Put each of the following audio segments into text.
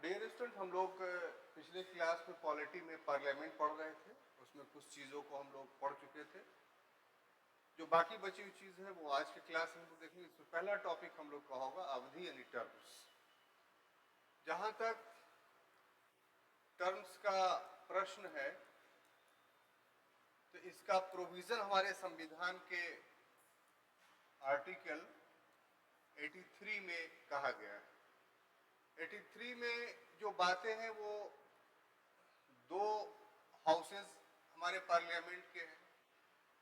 Dear student, हम लोग पिछले क्लास में पॉलिटी में पार्लियामेंट पढ़ रहे थे। उसमें कुछ चीज़ों को हम लोग पढ़ चुके थे। जो बाकी बची हुई चीज़ है वो आज के क्लास में हम लोग देखेंगे। इसमें पहला टॉपिक हम लोग का होगा अवधि यानी टर्म्स। जहाँ तक टर्म्स का प्रश्न है तो इसका प्रोविज़न हमारे संविधान के आर्टिकल 83 में कहा गया है। 83 में जो बातें हैं वो दो हाउसेस हमारे पार्लियामेंट के हैं।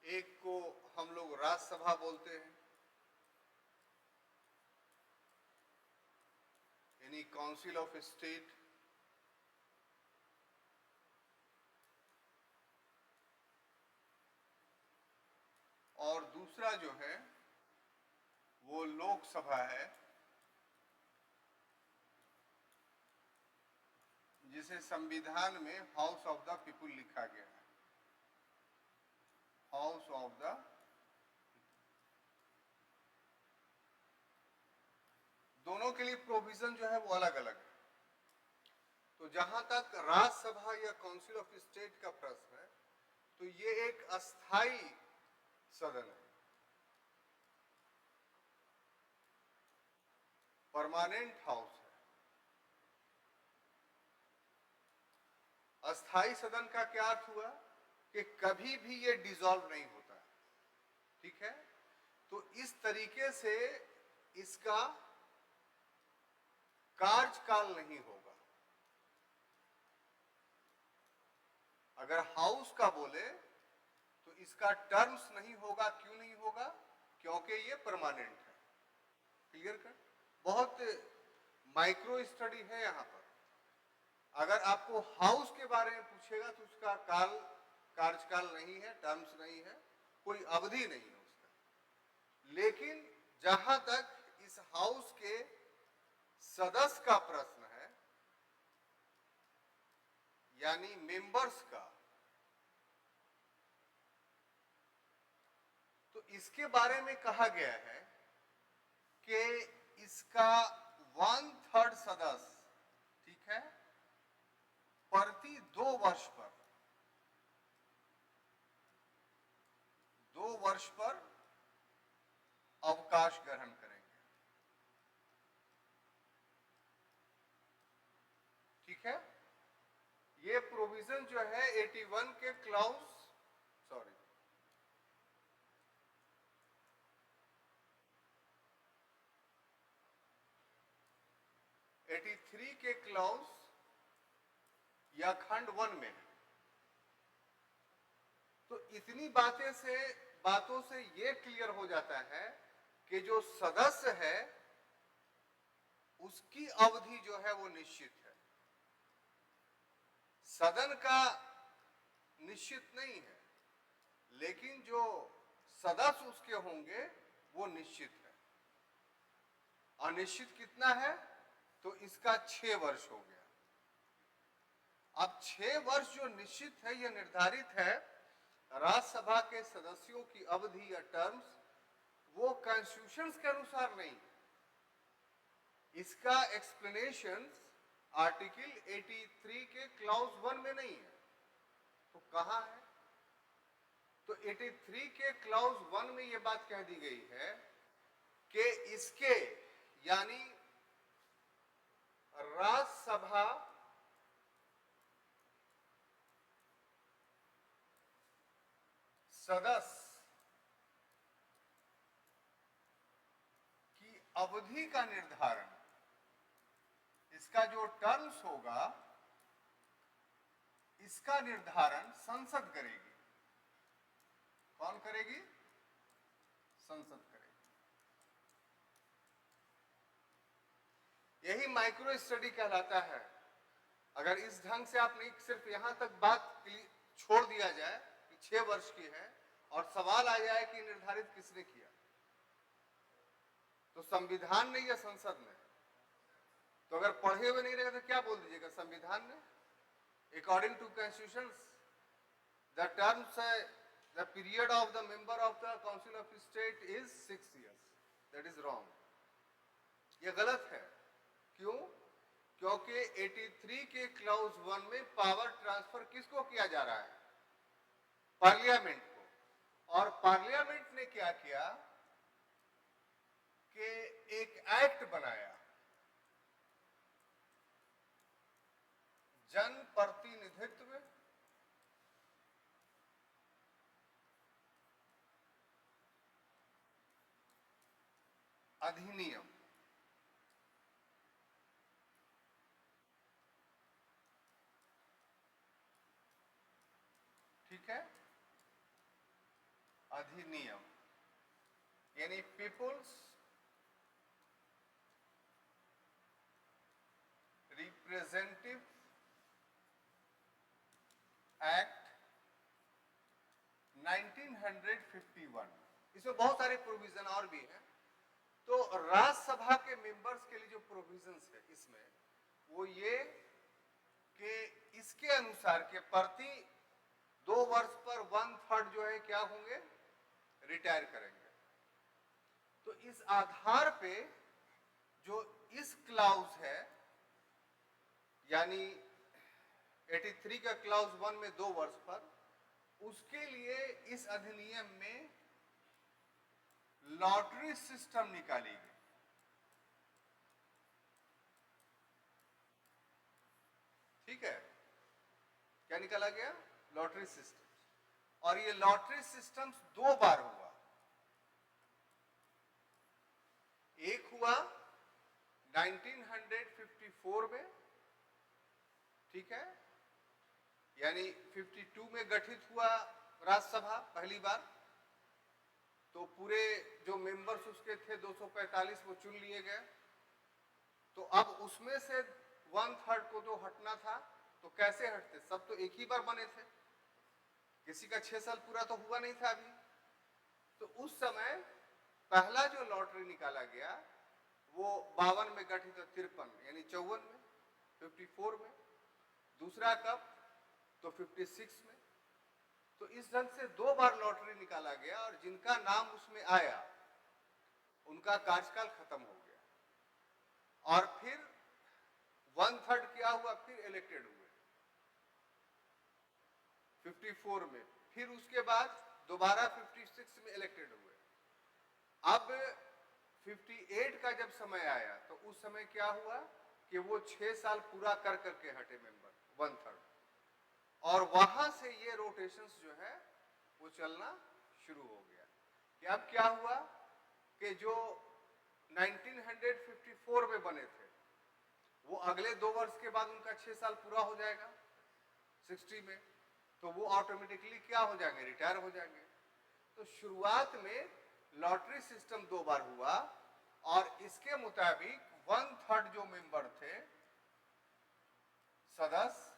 एक को हम लोग राज्यसभा बोलते हैं, यानी काउंसिल ऑफ स्टेट, और दूसरा जो है वो लोकसभा है, जिसे संविधान में हाउस ऑफ द पीपुल लिखा गया है। हाउस ऑफ द, दोनों के लिए प्रोविजन जो है वो अलग अलग है। तो जहां तक राज्यसभा या काउंसिल ऑफ स्टेट का प्रश्न है तो ये एक अस्थाई सदन है, परमानेंट हाउस है। अस्थाई सदन का क्या अर्थ हुआ कि कभी भी ये डिसॉल्व नहीं होता है, ठीक है। तो इस तरीके से इसका कार्यकाल नहीं होगा। अगर हाउस का बोले तो इसका टर्म्स नहीं होगा। क्यों नहीं होगा? क्योंकि ये परमानेंट है। क्लियर कर? बहुत माइक्रो स्टडी है यहाँ पर। अगर आपको हाउस के बारे में पूछेगा तो उसका कार्यकाल नहीं है, टर्म्स नहीं है, कोई अवधि नहीं है उसका। लेकिन जहां तक इस हाउस के सदस्य का प्रश्न है, यानी मेंबर्स का, तो इसके बारे में कहा गया है कि इसका 1/3 सदस्य, ठीक है, प्रति 2 वर्ष पर, 2 वर्ष पर अवकाश ग्रहण करेंगे। ठीक है। ये प्रोविजन जो है 81 के क्लाउज, सॉरी 83 के क्लाउज या खंड 1 में है। तो इतनी बातों से ये क्लियर हो जाता है कि जो सदस्य है उसकी अवधि जो है वो निश्चित है, सदन का निश्चित नहीं है, लेकिन जो सदस्य उसके होंगे वो निश्चित है। अनिश्चित कितना है? तो इसका 6 वर्ष हो गया। अब 6 वर्ष जो निश्चित है, यह निर्धारित है। राज्यसभा के सदस्यों की अवधि या टर्म्स वो कॉन्स्टिट्यूशन के अनुसार नहीं, इसका एक्सप्लेनेशन आर्टिकल 83 के क्लाउज 1 में नहीं है। तो कहां है? तो 83 के क्लाउज 1 में यह बात कह दी गई है कि इसके, यानी राज्यसभा सदस्य की अवधि का निर्धारण, इसका जो टर्म्स होगा इसका निर्धारण संसद करेगी। कौन करेगी? संसद करेगी। यही माइक्रो स्टडी कहलाता है। अगर इस ढंग से आप नहीं, सिर्फ यहां तक बात छोड़ दिया जाए कि 6 वर्ष की है और सवाल आ जाए कि निर्धारित किसने किया, तो संविधान ने या संसद ने? तो अगर पढ़े हुए नहीं रहेगा तो क्या बोल दीजिएगा? संविधान ने। According to constitution the terms, the period of the member of the council of state is 6 years। That is wrong, ये गलत है। क्यों? क्योंकि 83 के क्लाउज 1 में पावर ट्रांसफर किसको किया जा रहा है? पार्लियामेंट को। और पार्लियामेंट ने क्या किया कि एक एक्ट बनाया, जन प्रतिनिधित्व अधिनियम। ठीक है, अधिनियम यानी पीपुल्स रिप्रेजेंटेटिव एक्ट 1951। इसमें बहुत सारे प्रोविजन और भी हैं। तो राज्यसभा के मेंबर्स के लिए जो प्रोविजंस है इसमें वो ये कि इसके अनुसार के प्रति 2 वर्ष पर 1/3 जो है क्या होंगे? रिटायर करेंगे। तो इस आधार पे जो इस क्लाउज है यानी 83 का क्लाउज 1 में 2 वर्ष पर, उसके लिए इस अधिनियम में लॉटरी सिस्टम निकाली गई। ठीक है, क्या निकाला गया? Lottery system. और ये लॉटरी सिस्टम 2 बार हुआ। एक हुआ 1954 में, ठीक है, यानी 52 में गठित हुआ राज्यसभा पहली बार। तो पूरे जो मेंबर्स उसके थे 245 वो चुन लिए गए। तो अब उसमें से 1/3 को तो हटना था, तो कैसे हटते? सब तो एक ही बार बने थे, किसी का 6 साल पूरा तो हुआ नहीं था अभी। तो उस समय पहला जो लॉटरी निकाला गया वो 52 में गठित, 53 यानी 54 में, 54 में। दूसरा कब? तो 56 में। तो इस ढंग से 2 बार लॉटरी निकाला गया और जिनका नाम उसमें आया उनका कार्यकाल खत्म हो गया। और फिर 1/3 क्या हुआ? फिर इलेक्टेड हुए 54 में, फिर उसके बाद दोबारा 56 में इलेक्टेड हुए। अब 58 का जब समय आया तो उस समय क्या हुआ कि वो 6 साल पूरा कर करके हटे मेंबर 1/3। और वहां से ये रोटेशंस जो है वो चलना शुरू हो गया। कि अब क्या हुआ कि जो 1954 में बने थे वो अगले 2 वर्ष के बाद उनका 6 साल पूरा हो जाएगा 60 में, तो वो ऑटोमेटिकली क्या हो जाएंगे? रिटायर हो जाएंगे। तो शुरुआत में लॉटरी सिस्टम 2 बार हुआ और इसके मुताबिक 1/3 जो मेंबर थे सदस्य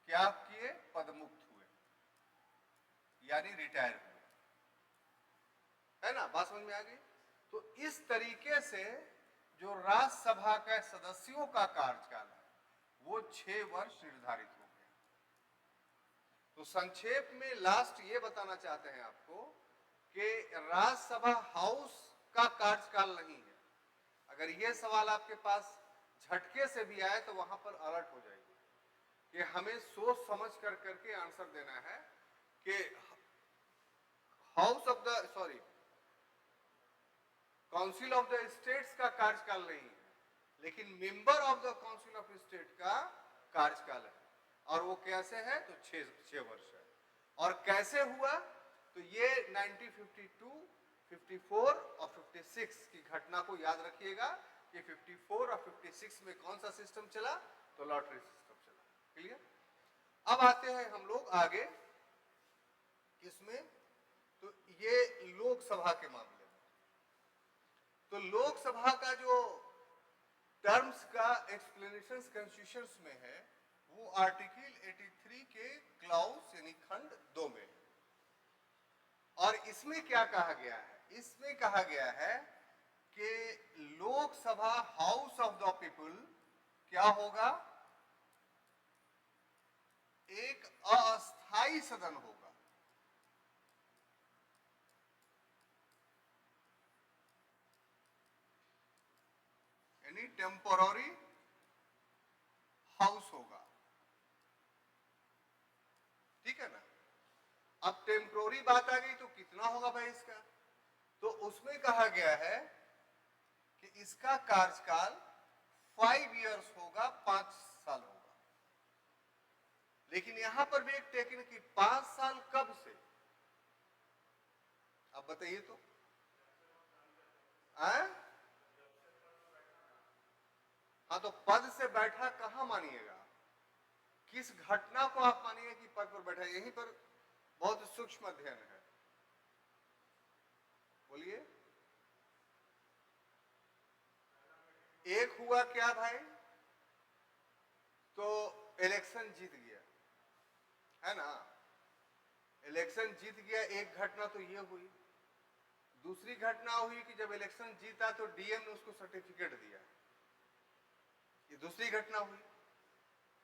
क्या किए? पदमुक्त हुए यानी रिटायर हुए। है ना, बात समझ में आ गई? तो इस तरीके से जो राज्यसभा के सदस्यों का कार्यकाल है वो 6 वर्ष निर्धारित हो गया। तो संक्षेप में लास्ट ये बताना चाहते हैं आपको कि राज्यसभा हाउस का कार्यकाल नहीं है। अगर ये सवाल आपके पास झटके से भी आए तो वहां पर अलर्ट हो जाएगी कि हमें सोच समझ कर करके आंसर देना है कि house of the council of the states का कार्यकाल नहीं है, लेकिन member of the council of state का कार्यकाल है। और वो कैसे है? तो 6 वर्ष है। और कैसे हुआ? तो ये 1952, 54 और 56 की घटना को याद रखिएगा कि 54 और 56 में कौन सा सिस्टम चला? तो लॉटरी सिस्टम चला। क्लियर? अब आते हैं हम लोग आगे किसमें? तो ये लोकसभा के मामले में। तो लोकसभा का जो टर्म्स का एक्सप्लेनेशन कॉन्स्टिट्यूशन में है वो आर्टिकल 83 के क्लाउज यानी खंड 2 में। और इसमें क्या कहा गया है? इसमें कहा गया है कि Lok Sabha house of the people क्या होगा? एक अस्थाई सदन होगा। यानी टेम्पोररी हाउस होगा, ठीक है ना। अब टेम्पोररी बात आ गई तो कितना होगा भाई इसका, तो उसमें कहा गया है कि इसका कार्यकाल 5 इयर्स होगा, 5 साल होगा। लेकिन यहां पर भी एक टेक्निक की 5 साल कब से, अब बताइए तो हाँ, तो पद से बैठा कहां मानिएगा, किस घटना को आप मानिए कि पद पर बैठा, यहीं पर बहुत सूक्ष्म अध्ययन है। बोलिए, एक हुआ क्या भाई, तो इलेक्शन जीत गया, है ना, इलेक्शन जीत गया, एक घटना तो ये हुई। दूसरी घटना हुई कि जब इलेक्शन जीता तो डीएम ने उसको सर्टिफिकेट दिया, ये दूसरी घटना हुई।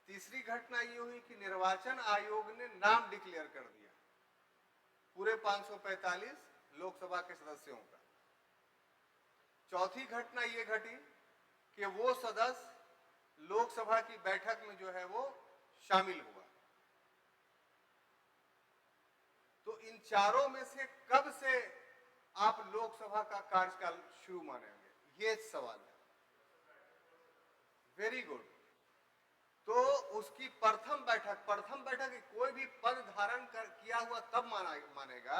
तीसरी घटना ये हुई कि निर्वाचन आयोग ने नाम डिक्लेयर कर दिया पूरे 545 लोकसभा के सदस्यों का। चौथी घटना ये घटी कि वो सदस्य लोकसभा की बैठक में जो है वो शामिल हुआ। तो इन चारों में से कब से आप लोकसभा का कार्यकाल शुरू मानेंगे, ये सवाल है। Very good. तो उसकी प्रथम बैठक कोई भी पद धारण किया हुआ तब मानेगा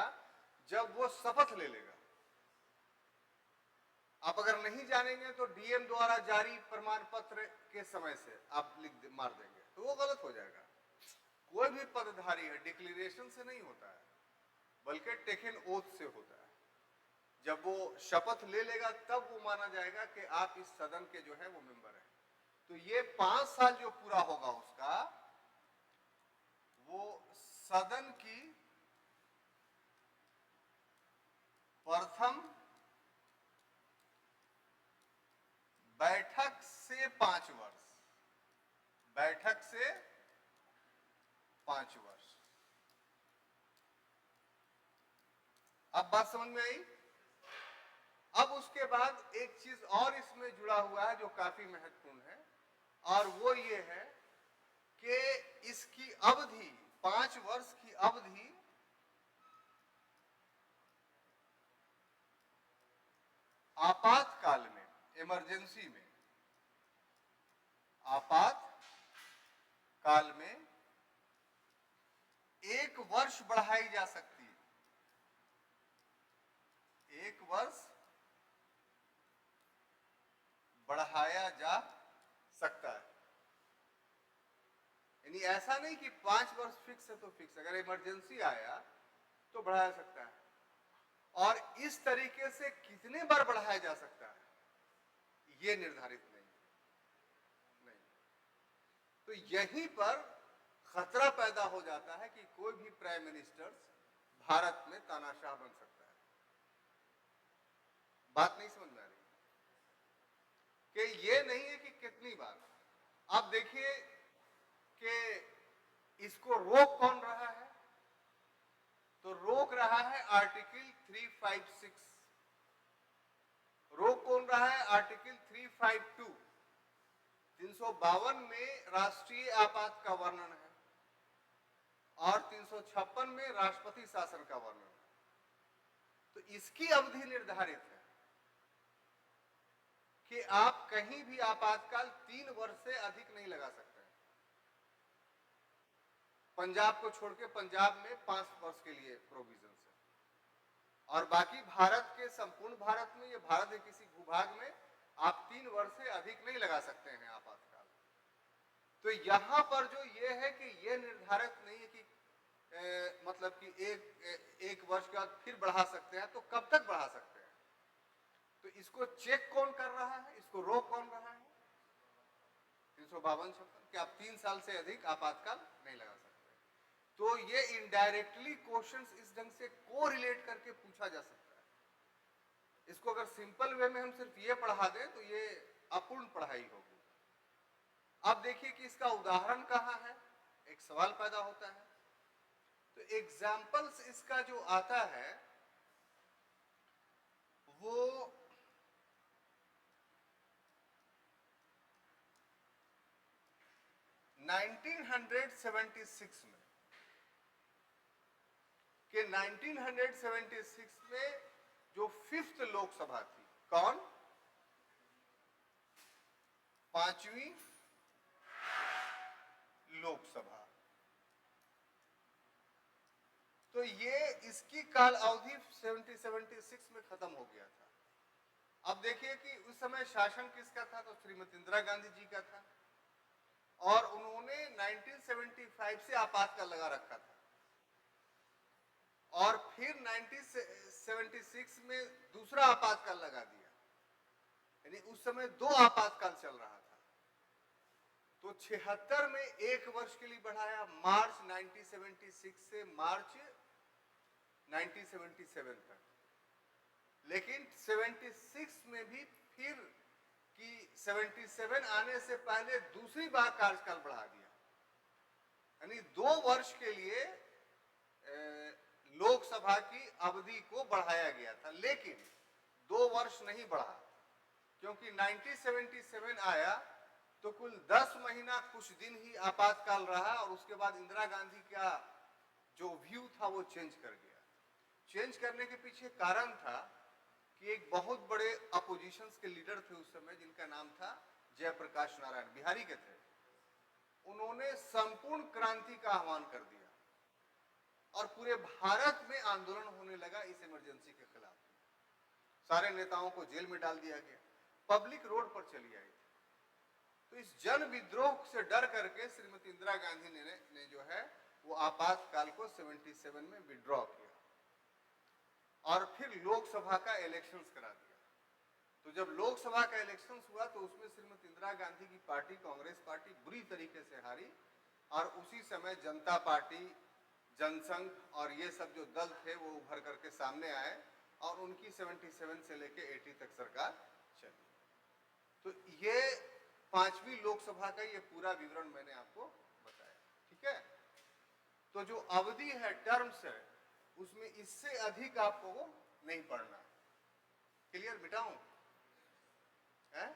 जब वो शपथ ले लेगा। आप अगर नहीं जानेंगे तो डीएम द्वारा जारी प्रमाण पत्र के समय से आप मार देंगे तो वो गलत हो जाएगा। कोई भी पदधारी है डिक्लेरेशन से नहीं होता है, बल्कि टेकन ओथ से होता है। जब वो शपथ ले लेगा तब वो माना जाएगा कि आप इस सदन के जो है वो मेंबर हैं। तो ये 5 साल जो पूरा होगा उसका, वो सदन की प्रथम बैठक से 5 वर्ष, बैठक से 5 वर्ष। अब बात समझ में आई। अब उसके बाद एक चीज और इसमें जुड़ा हुआ है जो काफी महत्वपूर्ण है, और वो ये है कि इसकी अवधि 5 वर्ष की अवधि आपातकाल में, इमरजेंसी में, आपातकाल में 1 वर्ष बढ़ाई जा सकती है। 1 वर्ष बढ़ाया जा सकता है। यानी ऐसा नहीं कि 5 वर्ष फिक्स है तो फिक्स, अगर इमरजेंसी आया तो बढ़ाया सकता है। और इस तरीके से कितने बार बढ़ाया जा सकता है ये निर्धारित नहीं। तो यहीं पर खतरा पैदा हो जाता है कि कोई भी प्राइम मिनिस्टर भारत में तानाशाह बन सकता है। बात नहीं समझ में आ रही कि ये नहीं है कि कितनी बार। आप देखिए कि इसको रोक कौन रहा है, तो रोक रहा है आर्टिकल 356। रोक कौन रहा है, आर्टिकल 352। 352 में राष्ट्रीय आपात का वर्णन है और 356 में राष्ट्रपति शासन का वर्णन है। तो इसकी अवधि निर्धारित है कि आप कहीं भी आपातकाल 3 वर्ष से अधिक नहीं लगा सकते। पंजाब को छोड़ के पंजाब में 5 वर्ष के लिए प्रोविजन है, और बाकी भारत के संपूर्ण भारत में, ये भारत के किसी भूभाग में आप 3 वर्ष से अधिक नहीं लगा सकते हैं आपातकाल। तो यहां पर जो ये है कि ये निर्धारित नहीं है कि मतलब कि एक वर्ष के बाद फिर बढ़ा सकते हैं, तो कब तक बढ़ा सकते हैं। तो इसको चेक कौन कर रहा है, इसको रोक कौन रहा है, 352 कि आप 3 साल से अधिक आपातकाल नहीं लगा सकते। तो ये इनडायरेक्टली क्वेश्चंस इस ढंग से को रिलेट करके पूछा जा सकता है। इसको अगर सिंपल वे में हम सिर्फ ये पढ़ा दें तो ये अपूर्ण पढ़ाई होगी। अब देखिए कि इसका उदाहरण कहाँ है, एक सवाल पैदा होता है। तो एग्जाम्पल्स इसका जो आता है वो 1976 में 1976 में जो 5th लोकसभा थी, कौन? 5वीं लोकसभा। तो ये इसकी काल अवधि 76 में खत्म हो गया था। अब देखिए कि उस समय शासन किसका था, तो श्रीमती इंदिरा गांधी जी का था, और उन्होंने 1975 से आपातकाल लगा रखा था, और फिर 1976 में दूसरा आपातकाल लगा दिया, यानी उस समय 2 आपातकाल चल रहा था। तो 76 में 1 वर्ष के लिए बढ़ाया, मार्च 1976 से मार्च 1977 तक। लेकिन 76 में भी फिर कि 77 आने से पहले दूसरी बार कार्यकाल बढ़ा दिया, यानी 2 वर्ष के लिए लोकसभा की अवधि को बढ़ाया गया था। लेकिन 2 वर्ष नहीं बढ़ा, क्योंकि 1977 आया तो कुल 10 महीना कुछ दिन ही आपातकाल रहा, और उसके बाद इंदिरा गांधी का जो व्यू था वो चेंज कर गया। चेंज करने के पीछे कारण था कि एक बहुत बड़े अपोजिशंस के लीडर थे उस समय, जिनका नाम था जयप्रकाश नारायण, बिहारी के थे। उन्होंने संपूर्ण क्रांति का आह्वान कर दिया और पूरे भारत में आंदोलन होने लगा इस इमरजेंसी के खिलाफ। सारे नेताओं को जेल में डाल दिया गया, पब्लिक रोड पर चली आई थी। तो इस जन विद्रोह से डर करके श्रीमती इंदिरा गांधी ने जो है वो आपातकाल को 77 में विड्रॉ किया, और फिर लोकसभा का इलेक्शंस करा दिया। तो जब लोकसभा का इलेक्शंस हुआ तो उसमें श्रीमती इंदिरा गांधी की पार्टी कांग्रेस पार्टी बुरी तरीके से हारी, और उसी समय जनता पार्टी, जनसंघ और ये सब जो दल थे वो उभर करके सामने आए, और उनकी 77 से लेके 80 तक सरकार चली। तो ये 5वीं लोकसभा का ये पूरा विवरण मैंने आपको बताया, ठीक है। तो जो अवधि है, टर्म्स है, उसमें इससे अधिक आपको नहीं पढ़ना। क्लियर? मिटाऊं है?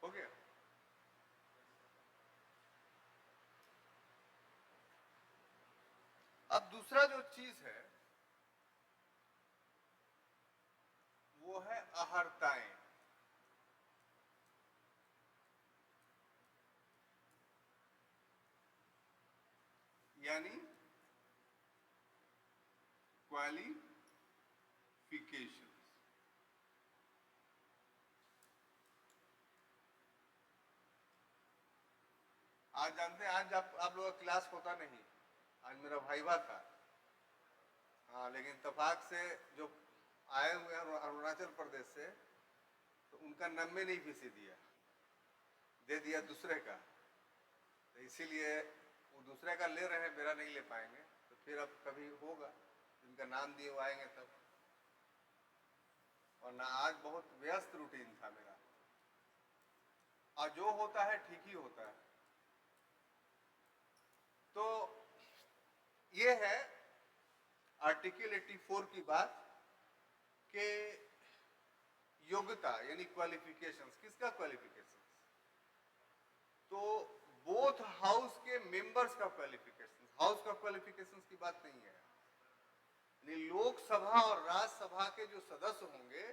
हो गया? अब दूसरा जो चीज है वो है अहर्ताएं। यानी क्वालिफिकेशन। आज जानते हैं, आज आप लोगों का क्लास होता नहीं, आज मेरा भाईवा था। हाँ, लेकिन इत्तेफाक से जो आए हुए हैं अरुणाचल प्रदेश से, तो उनका नंबर नहीं फीसी दिया, दे दिया दूसरे का। तो इसीलिए वो दूसरे का ले रहे हैं, मेरा नहीं ले पाएंगे। तो फिर अब कभी होगा, जिनका नाम दिए वो आएंगे तब। और ना, आज बहुत व्यस्त रूटीन था मेरा, और जो होता है ठीक ही होता है। तो ये है आर्टिकल 84 की बात कि योग्यता यानी क्वालिफिकेशंस। किसका क्वालिफिकेशंस? तो बोथ हाउस के मेंबर्स का क्वालिफिकेशंस, हाउस का क्वालिफिकेशंस की बात नहीं है। लोकसभा और राज्यसभा के जो सदस्य होंगे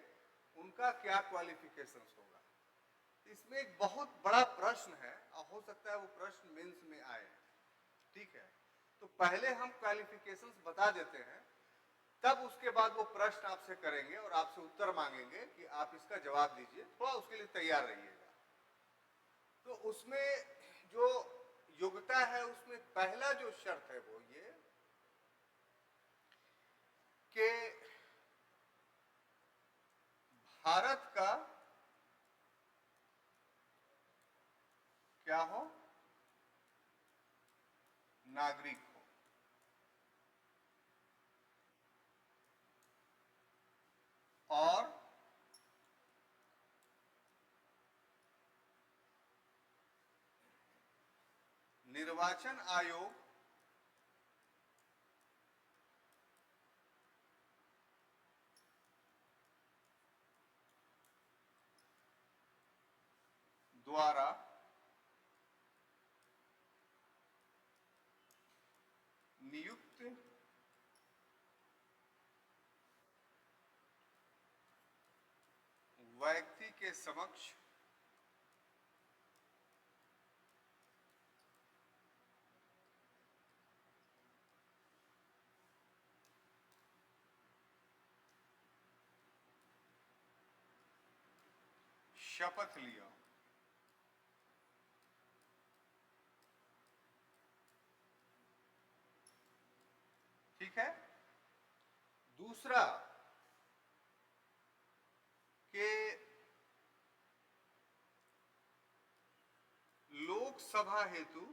उनका क्या क्वालिफिकेशंस होगा। इसमें एक बहुत बड़ा प्रश्न है, और हो सकता है वो प्रश्न मेंस में आए, ठीक है। तो पहले हम क्वालिफिकेशंस बता देते हैं, तब उसके बाद वो प्रश्न आपसे करेंगे और आपसे उत्तर मांगेंगे कि आप इसका जवाब दीजिए, थोड़ा उसके लिए तैयार रहिएगा। तो उसमें जो योग्यता है, उसमें पहला जो शर्त है वो ये कि भारत का क्या हो, नागरिक हो। और निर्वाचन आयोग द्वारा नियुक्त व्यक्ति के समक्ष शपथ लिया। ठीक है। दूसरा कि लोकसभा हेतु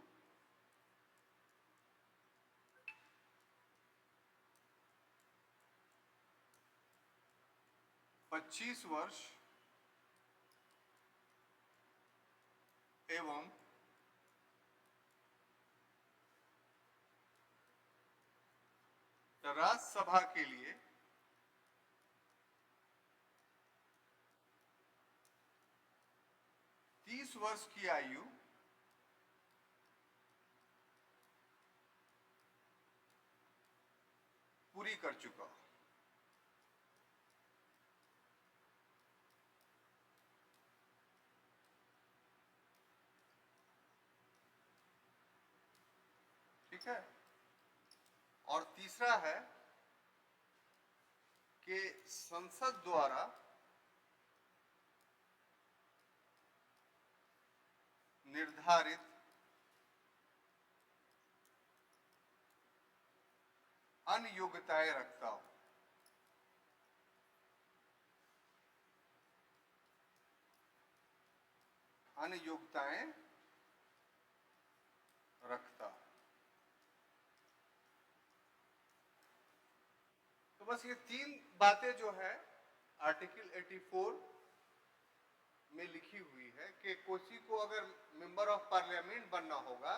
25 वर्ष एवं राज्यसभा के लिए 30 वर्ष की आयु पूरी कर चुका। ठीक है। और तीसरा है कि संसद द्वारा निर्धारित अन्य योग्यताएं रखता हो। अन्य योग्यताएं रखता। तो बस ये तीन बातें जो है आर्टिकल 84 में लिखी हुई है कि किसी को अगर मेंबर ऑफ पार्लियामेंट बनना होगा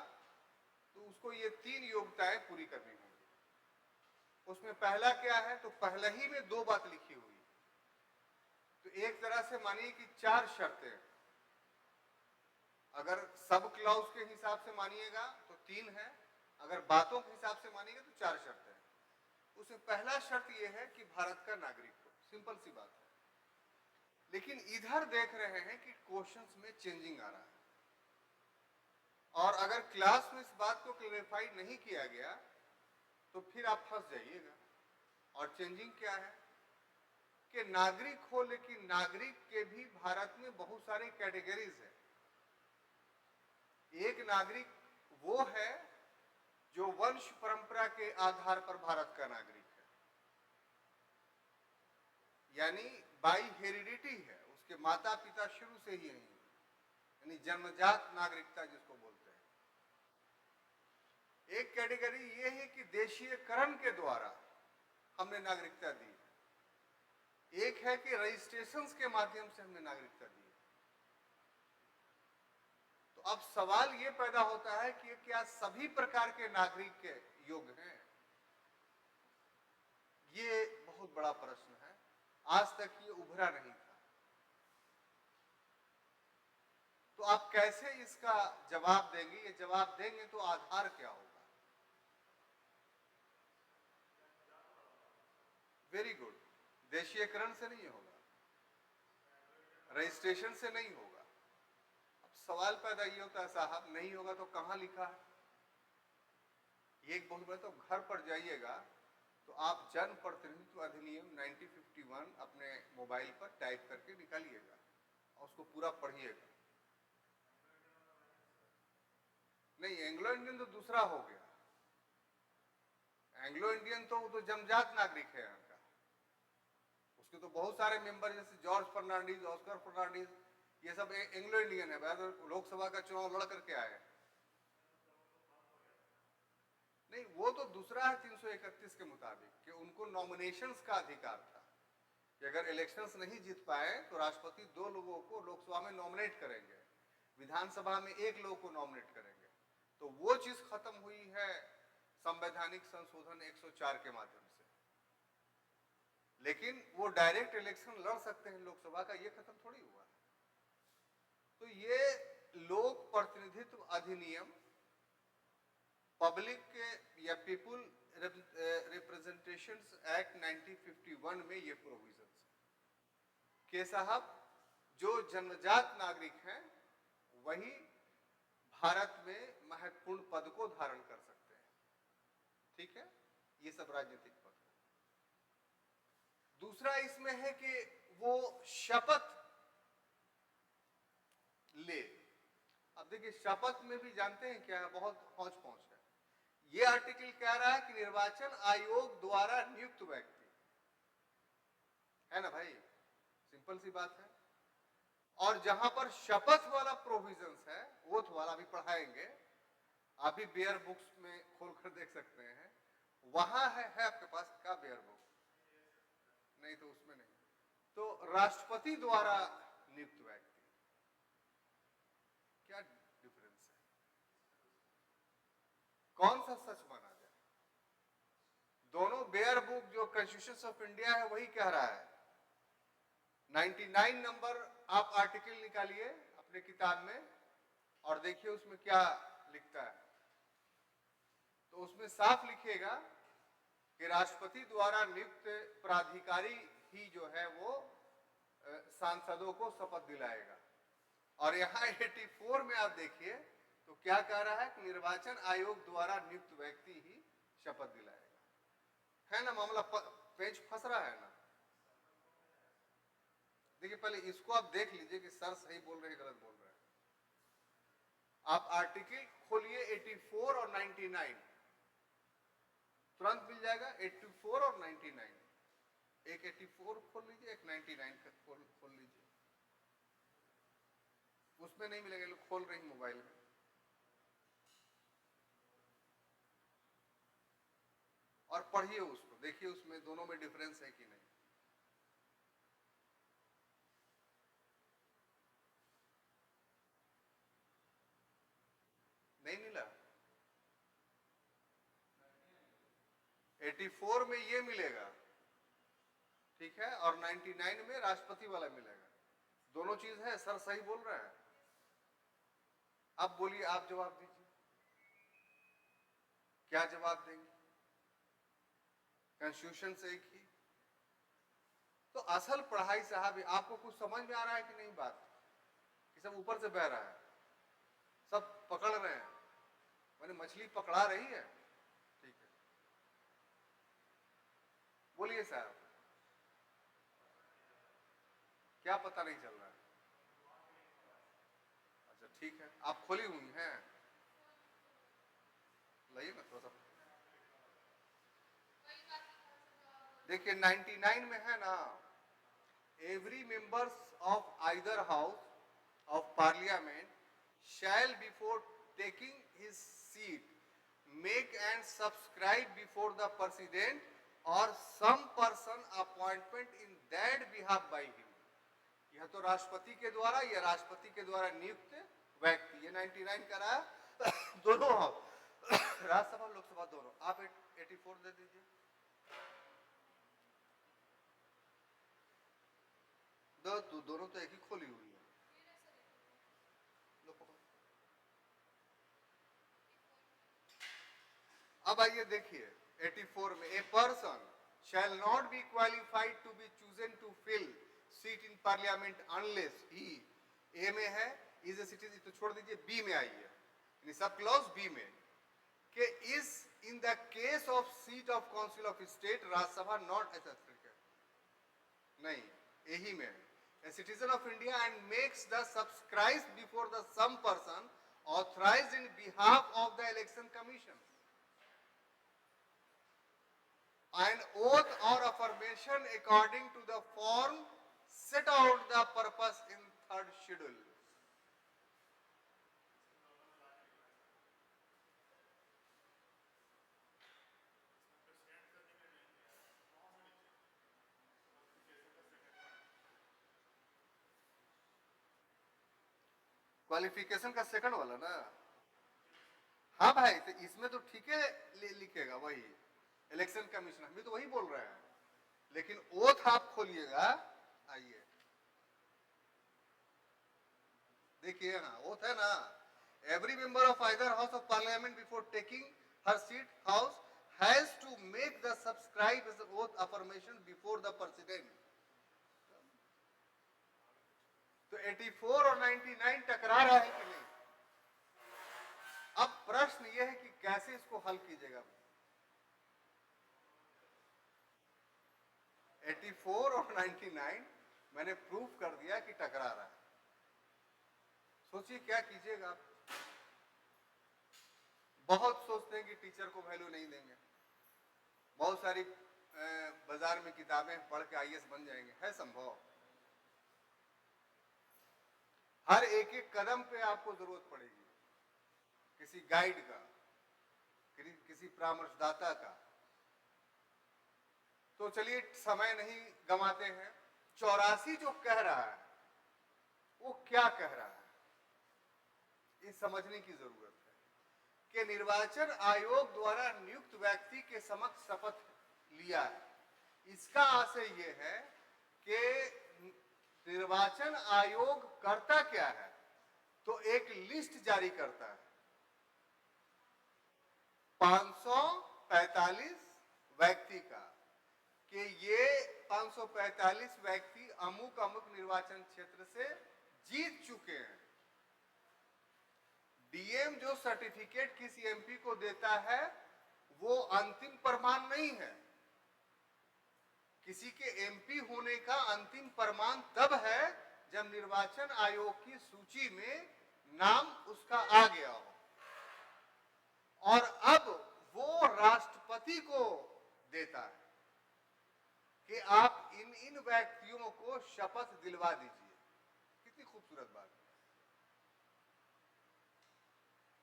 तो उसको ये तीन योग्यताएं पूरी करनी होगी। उसमें पहला क्या है, तो पहले ही में दो बात लिखी हुई। तो एक तरह से मानिए कि चार शर्तें, अगर सब क्लॉज के हिसाब से मानिएगा तो तीन है, अगर बातों के हिसाब से मानिएगा तो चार शर्तें हैं। उसमें पहला शर्त यह है कि भारत का नागरिक हो, सिंपल सी बात है। लेकिन इधर देख रहे हैं कि क्वेश्चंस में चेंजिंग आ रहा है, और अगर क्लास में इस बात को क्लैरिफाई नहीं किया गया तो फिर आप फंस जाइएगा। और चेंजिंग क्या है कि नागरिक हो, लेकिन नागरिक के भी भारत में बहुत सारे कैटेगरीज है। एक नागरिक वो है जो वंश परंपरा के आधार पर भारत का नागरिक है, यानी बाई हेरिडिटी है, उसके माता पिता शुरू से ही यही, यानी जन्मजात नागरिकता जिसको बोलते हैं। एक कैटेगरी ये है कि देशीयकरण के द्वारा हमने नागरिकता दी। एक है कि रजिस्ट्रेशन के माध्यम से हमने नागरिकता दी। तो अब सवाल ये पैदा होता है कि क्या सभी प्रकार के नागरिक के योग्य हैं? ये बहुत बड़ा प्रश्न है, आज तक ये उभरा नहीं था। तो आप कैसे इसका जवाब देंगे? ये जवाब देंगे तो आधार क्या होगा? वेरी गुड, देशीयकरण से नहीं होगा, रजिस्ट्रेशन से नहीं होगा। अब सवाल पैदा ये होता है, साहब नहीं होगा तो कहां लिखा है? ये एक बहुत बड़ा, तो घर पर जाइएगा तो आप जन प्रतिनिधित्व अधिनियम 1951 अपने मोबाइल पर टाइप करके निकालिएगा और उसको पूरा पढ़िएगा। नहीं, एंग्लो इंडियन तो दूसरा हो गया। एंग्लो इंडियन तो वो तो जन्मजात नागरिक है यहाँ का, उसके तो बहुत सारे मेंबर, जैसे जॉर्ज फर्नांडीज, ऑस्कर फर्नांडीज, ये सब एंग्लो इंडियन है। लोकसभा का चुनाव लड़ करके आए। नहीं, वो तो दूसरा है 331 के मुताबिक कि उनको नॉमिनेशंस का अधिकार था कि अगर इलेक्शंस नहीं जीत पाए तो राष्ट्रपति 2 लोगों को लोकसभा में नॉमिनेट करेंगे, विधानसभा में 1 लोग को नॉमिनेट करेंगे। तो वो चीज खत्म हुई है संवैधानिक संशोधन 104 के माध्यम से, लेकिन वो डायरेक्ट इलेक्शन लड़ सकते हैं लोकसभा का, ये खत्म थोड़ी हुआ। तो ये लोक प्रतिनिधित्व अधिनियम पब्लिक या पीपुल रिप्रेजेंटेशंस एक्ट 1951 में ये प्रोविजंस के साहब जो जन्मजात नागरिक हैं वही भारत में महत्वपूर्ण पद को धारण कर सकते हैं, ठीक है, ये सब राजनीतिक पद। दूसरा इसमें है कि वो शपथ ले। अब देखिए शपथ में भी जानते हैं क्या है, बहुत हौच पहुंच है। ये आर्टिकल कह रहा है कि निर्वाचन आयोग द्वारा नियुक्त व्यक्ति, है ना भाई, सिंपल सी बात है। और जहां पर शपथ वाला प्रोविजंस है, ओथ वाला भी पढ़ाएंगे, आप भी बेयर बुक्स में खोलकर देख सकते हैं, वहां है आपके पास का बेयर बुक? नहीं तो उसमें नहीं। तो राष्ट्रपति द्वारा नियुक्त व्यक्ति, क्या डिफरेंस है? कौन सा सच माना जाए? दोनों बेयर बुक जो कॉन्स्टिट्यूशन ऑफ इंडिया है वही कह रहा है। 99 नंबर आप आर्टिकल निकालिए अपने किताब में और देखिए उसमें क्या लिखता है। तो उसमें साफ लिखिएगा कि राष्ट्रपति द्वारा नियुक्त प्राधिकारी ही जो है वो सांसदों को शपथ दिलाएगा। और यहाँ 84 में आप देखिए तो क्या कह रहा है कि निर्वाचन आयोग द्वारा नियुक्त व्यक्ति ही शपथ दिलाएगा। है ना मामला, पेज फंस रहा है ना? देखिए पहले इसको आप देख लीजिए कि सर सही बोल रहे हैं गलत बोल रहे हैं। आप आर्टिकल खोलिए 84 और 99, तुरंत मिल जाएगा। 84 और 99, एक 84 खोल लीजिए, एक 99 खोल लीजिए। उसमें नहीं मिलेगा, लोग खोल रही मोबाइल में। और पढ़िए उसको, देखिए उसमें दोनों में डिफरेंस है कि नहीं। नहीं मिला? 84 में ये मिलेगा, ठीक है, और 99 में राष्ट्रपति वाला मिलेगा। दोनों चीज है, सर सही बोल रहा है। अब बोलिए, आप जवाब दीजिए, क्या जवाब देंगे? कॉन्स्टिट्यूशन से एक ही। तो असल पढ़ाई साहब, आपको कुछ समझ में आ रहा है कि नहीं बात, कि सब ऊपर से बह रहा है, सब पकड़ रहे हैं, मैंने मछली पकड़ा रही है, ठीक है। बोलिए साहब, क्या पता नहीं चल रहा है? अच्छा ठीक है, आप खोली हुई हैं, लाइए ना थोड़ा सा। देखिए 99 में है ना, every members of either house of parliament shall before taking his seat make and subscribe before the president or some person appointment in that behalf by him। यह तो राष्ट्रपति के द्वारा या राष्ट्रपति के द्वारा नियुक्त व्यक्ति, ये 99 का रहा। दोनों राज्यसभा लोकसभा दोनों। आप 84 दे दीजिए। दोनों तो एक ही खोली हुई है। अब आइए देखिए 84 में, a person shall not be qualified to be chosen to fill seat in parliament unless he, ए में है is a citizen, तो छोड़ दीजिए, बी में आइए, सब क्लॉज बी में, कि is in the case of seat of council of state Rajya Sabha not ऐसा नहीं, यही में a citizen of India and makes the subscribe before the some person authorized in behalf of the election commission an oath or affirmation according to the form set out the purpose in third schedule। Qualification का second वाला ना, हाँ भाई, तो इसमें तो ठीक है लिखेगा वही इलेक्शन कमीशन, हम भी तो वही बोल रहे हैं, लेकिन ओथ आप खोलिएगा, आइए देखिए ना, ओथ है ना, every member of either house of parliament before taking her seat house has to make the subscribe oath affirmation before the president. तो 84 और 99 टकरा रहा है कि नहीं? अब प्रश्न यह है कि कैसे इसको हल कीजिएगा। 84 और 99 मैंने प्रूफ कर दिया कि टकरा रहा है, सोचिए क्या कीजिएगा आप। बहुत सोचते हैं कि टीचर को वैल्यू नहीं देंगे, बहुत सारी बाजार में किताबें पढ़ के आईएएस बन जाएंगे, है संभव? हर एक एक कदम पे आपको जरूरत पड़ेगी किसी गाइड का, किसी परामर्शदाता का। तो चलिए समय नहीं गंवाते हैं, 84 जो कह रहा है वो क्या कह रहा है, ये समझने की जरूरत है कि निर्वाचन आयोग द्वारा नियुक्त व्यक्ति के समक्ष शपथ लिया है। इसका आशय यह है कि निर्वाचन आयोग करता क्या है, तो एक लिस्ट जारी करता है 545 व्यक्ति का, कि ये 545 व्यक्ति अमुक अमुक निर्वाचन क्षेत्र से जीत चुके हैं। डीएम जो सर्टिफिकेट किसी एमपी को देता है वो अंतिम प्रमाण नहीं है, किसी के एमपी होने का अंतिम प्रमाण तब है जब निर्वाचन आयोग की सूची में नाम उसका आ गया हो, और अब वो राष्ट्रपति को देता है कि आप इन इन व्यक्तियों को शपथ दिलवा दीजिए। कितनी खूबसूरत बात है।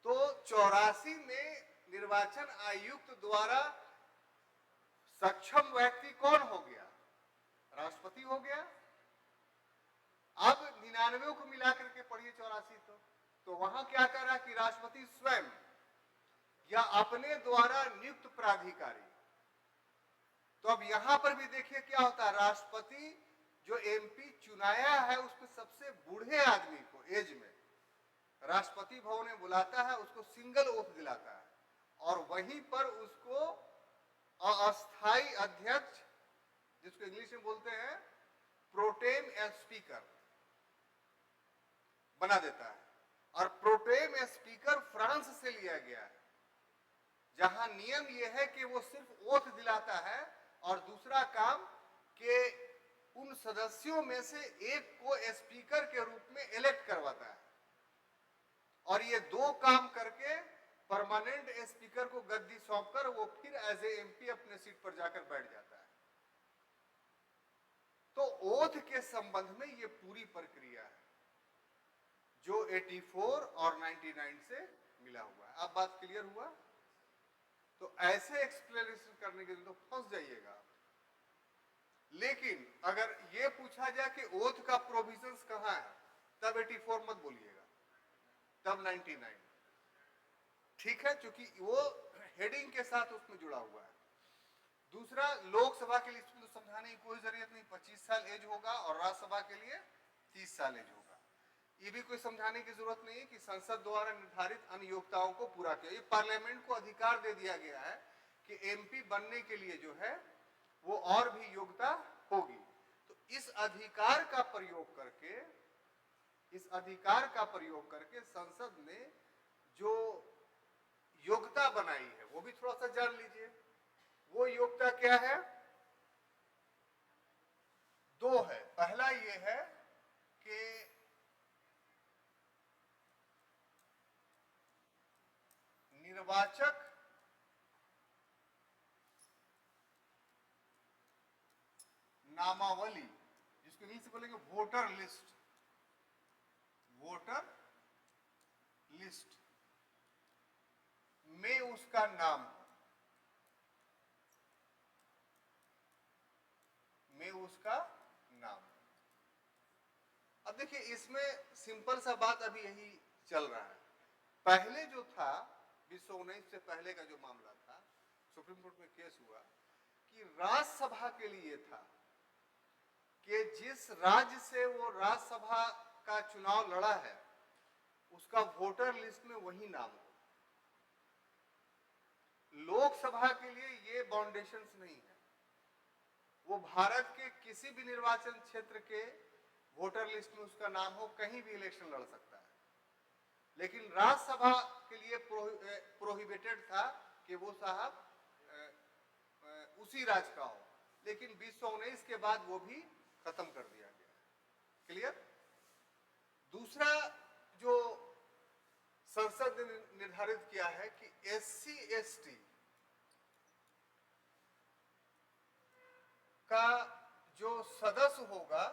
तो 84 में निर्वाचन आयुक्त द्वारा सक्षम व्यक्ति कौन हो गया? राष्ट्रपति हो गया। अब 99 को मिलाकर के पढ़िए 84, तो वहां क्या कह रहा है कि राष्ट्रपति स्वयं या अपने द्वारा नियुक्त प्राधिकारी। तो अब यहां पर भी देखिए क्या होता है, राष्ट्रपति जो एमपी चुनाया है उसमें सबसे बूढ़े आदमी को एज में राष्ट्रपति भवन में बुलाता है, उसको सिंगल ओथ दिलाता है, और वहीं पर उसको अस्थाई अध्यक्ष, जिसको इंग्लिश में बोलते हैं प्रोटेम स्पीकर, बना देता है। और प्रोटेम स्पीकर फ्रांस से लिया गया है, जहां नियम यह है कि वो सिर्फ ओथ दिलाता है और दूसरा काम कि उन सदस्यों में से एक को स्पीकर के रूप में इलेक्ट करवाता है, और ये दो काम करके परमानेंट स्पीकर को गद्दी सौंपकर वो फिर एज ए एमपी अपने सीट पर जाकर बैठ जाता है। तो ओथ के संबंध में ये पूरी प्रक्रिया है जो 84 और 99 से मिला हुआ है। अब बात क्लियर हुआ? तो ऐसे एक्सप्लेनेशन करने के लिए तो फंस जाइएगा। लेकिन अगर ये पूछा जाए कि ओथ का प्रोविजंस कहां है, तब 84 मत बोलिएगा, तब 99, ठीक है, क्योंकि वो हेडिंग के साथ उसमें जुड़ा हुआ है। दूसरा, लोकसभा के लिए इसमें तो समझाने की कोई जरूरत नहीं, 25 साल एज होगा, और राज्यसभा के लिए 30 साल एज होगा। ये भी कोई समझाने की जरूरत नहीं है कि संसद द्वारा निर्धारित अन्य योग्यताओं को पूरा किया। ये पार्लियामेंट को अधिकार दे दिया गया है कि एमपी बनने के लिए जो है वो और भी योग्यता होगी। तो इस अधिकार का प्रयोग करके संसद ने जो योग्यता बनाई है वो भी थोड़ा सा जान लीजिए। वो योग्यता क्या है? दो है। पहला ये है कि निर्वाचक नामावली, जिसको इंग्लिश से बोलेंगे वोटर लिस्ट, में उसका नाम, अब देखिए इसमें सिंपल सा बात अभी यही चल रहा है। पहले जो था 2019 से पहले का जो मामला था, सुप्रीम कोर्ट में केस हुआ कि राज्यसभा के लिए था कि जिस राज्य से वो राज्यसभा का चुनाव लड़ा है उसका वोटर लिस्ट में वही नाम हो। लोकसभा के लिए ये बाउंडेशंस नहीं है, वो भारत के किसी भी निर्वाचन क्षेत्र के वोटर लिस्ट में उसका नाम हो, कहीं भी इलेक्शन लड़ सकता है। लेकिन राज्यसभा के लिए प्रोहिबिटेड था कि वो साहब उसी राज्य का हो, लेकिन 2019 के बाद वो भी खत्म कर दिया गया। क्लियर? दूसरा जो संसद ने निर्धारित किया है कि SC ST का जो सदस्य होगा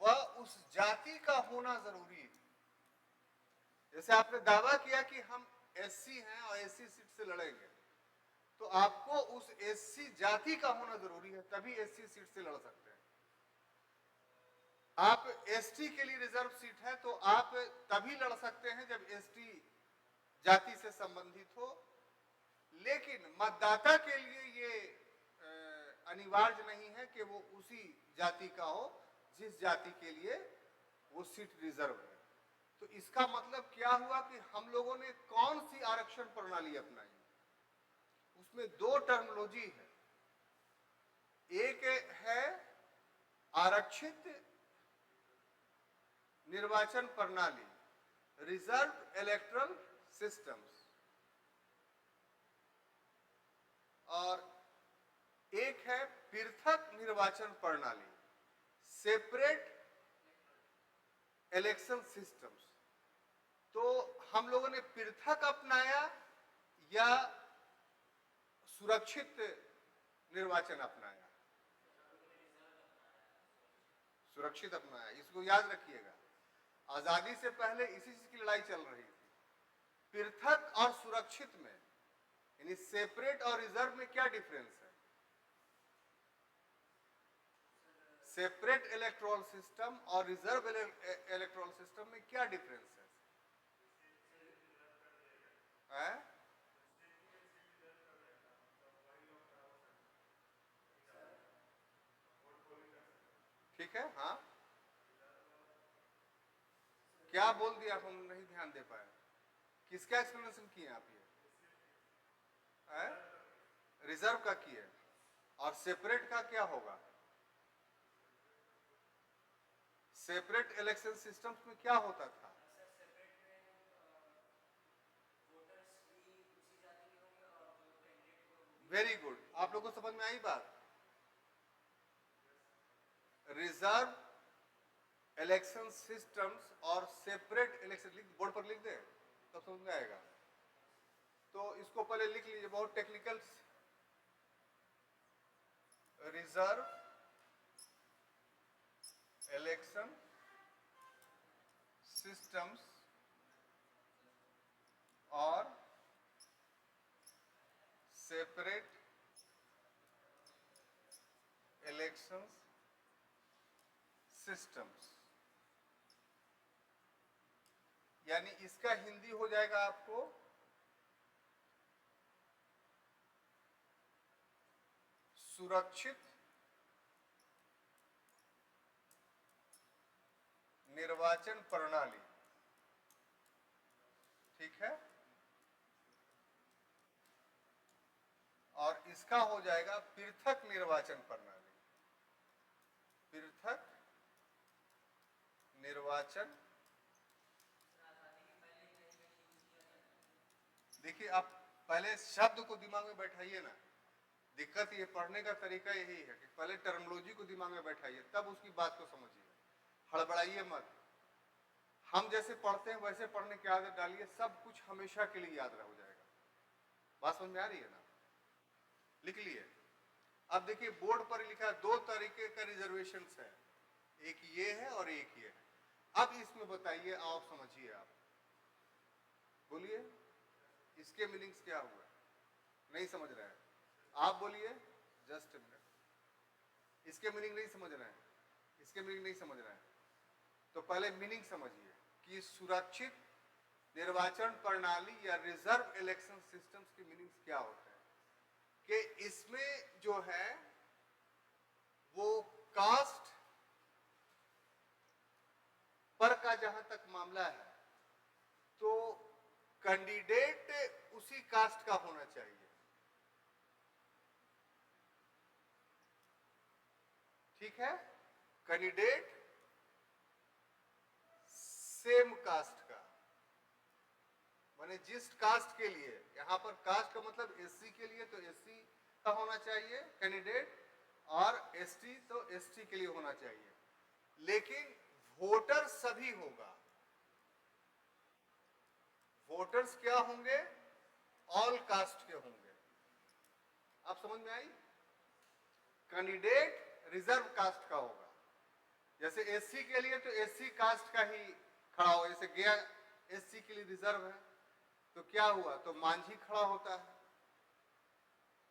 वह उस जाति का होना जरूरी है। जैसे आपने दावा किया कि हम SC हैं और SC सीट से लड़ेंगे, तो आपको उस SC जाति का होना जरूरी है, तभी SC सीट से लड़ सकते हैं। आप ST के लिए रिजर्व सीट है तो आप तभी लड़ सकते हैं जब ST जाति से संबंधित हो, लेकिन मतदाता के लिए ये अनिवार्य नहीं है कि वो उसी जाति का हो जिस जाति के लिए वो सीट रिजर्व है। तो इसका मतलब क्या हुआ कि हम लोगों ने कौन सी आरक्षण प्रणाली अपनाई? उसमें दो टर्मिनोलॉजी है। एक है आरक्षित निर्वाचन प्रणाली, रिजर्व इलेक्टोरल सिस्टम्स, और एक है पृथक निर्वाचन प्रणाली, सेपरेट इलेक्शन सिस्टम्स। तो हम लोगों ने पृथक अपनाया या सुरक्षित निर्वाचन अपनाया? सुरक्षित अपनाया। इसको याद रखिएगा, आजादी से पहले इसी चीज की लड़ाई चल रही थी। पृथक और सुरक्षित में, यानी सेपरेट और रिजर्व में क्या डिफरेंस है? सेपरेट इलेक्टोरल सिस्टम और रिजर्व इलेक्टोरल सिस्टम में क्या डिफरेंस है? ठीक है, हाँ। क्या बोल दिया, हम नहीं ध्यान दे पाए। किसका एक्सप्लेनेशन किए आप? ये रिजर्व का किए, और सेपरेट का क्या होगा? सेपरेट इलेक्शन सिस्टम्स में क्या होता था? वेरी गुड, आप लोगों को समझ में आई बात? रिजर्व इलेक्शन सिस्टम्स और सेपरेट इलेक्शन, बोर्ड पर लिख दे तब समझ में आएगा। तो इसको पहले लिख लीजिए, बहुत टेक्निकल। रिजर्व इलेक्शन सिस्टम्स और सेपरेट इलेक्शंस सिस्टम्स, यानी इसका हिंदी हो जाएगा आपको सुरक्षित निर्वाचन प्रणाली। ठीक है, और इसका हो जाएगा पृथक निर्वाचन प्रणाली। पृथक निर्वाचन, देखिए आप पहले शब्द को दिमाग में बैठाइए ना। दिक्कत ये पढ़ने का तरीका यही है कि पहले टर्मिनोलॉजी को दिमाग में बैठाइए, तब उसकी बात को समझिए, हड़बड़ाइए मत। हम जैसे पढ़ते हैं वैसे पढ़ने की आदत डालिए, सब कुछ हमेशा के लिए याद हो जाएगा। बात समझ में आ रही है ना? लिख लिए। अब देखिए बोर्ड पर लिखा है, दो तरीके का रिजर्वेशन है, एक ये है और एक ये है। अब इसमें बताइए, आप समझिए, आप बोलिए इसके मीनिंग्स क्या हुआ? नहीं समझ रहे हैं आप? बोलिए, जस्ट मिनट। इसके मीनिंग नहीं समझ रहे हैं? इसके मीनिंग नहीं समझ रहे हैं तो पहले मीनिंग समझिए कि सुरक्षित निर्वाचन प्रणाली या रिजर्व इलेक्शन सिस्टम्स की मीनिंग्स क्या होते हैं कि इसमें जो है वो कास्ट पर का जहां तक मामला है तो कैंडिडेट उसी कास्ट का होना चाहिए, ठीक है, कैंडिडेट सेम कास्ट का, माने जिस कास्ट के लिए, यहां पर कास्ट का मतलब एससी के लिए तो एससी का होना चाहिए कैंडिडेट और एसटी तो एसटी के लिए होना चाहिए, लेकिन वोटर सभी होगा। वोटर्स क्या होंगे? ऑल कास्ट के होंगे। आप समझ में आई? कैंडिडेट रिजर्व कास्ट का होगा, जैसे एससी के लिए तो एससी कास्ट का ही खड़ा हो, जैसे गया एससी के लिए रिजर्व है तो क्या हुआ, तो मांझी खड़ा होता है,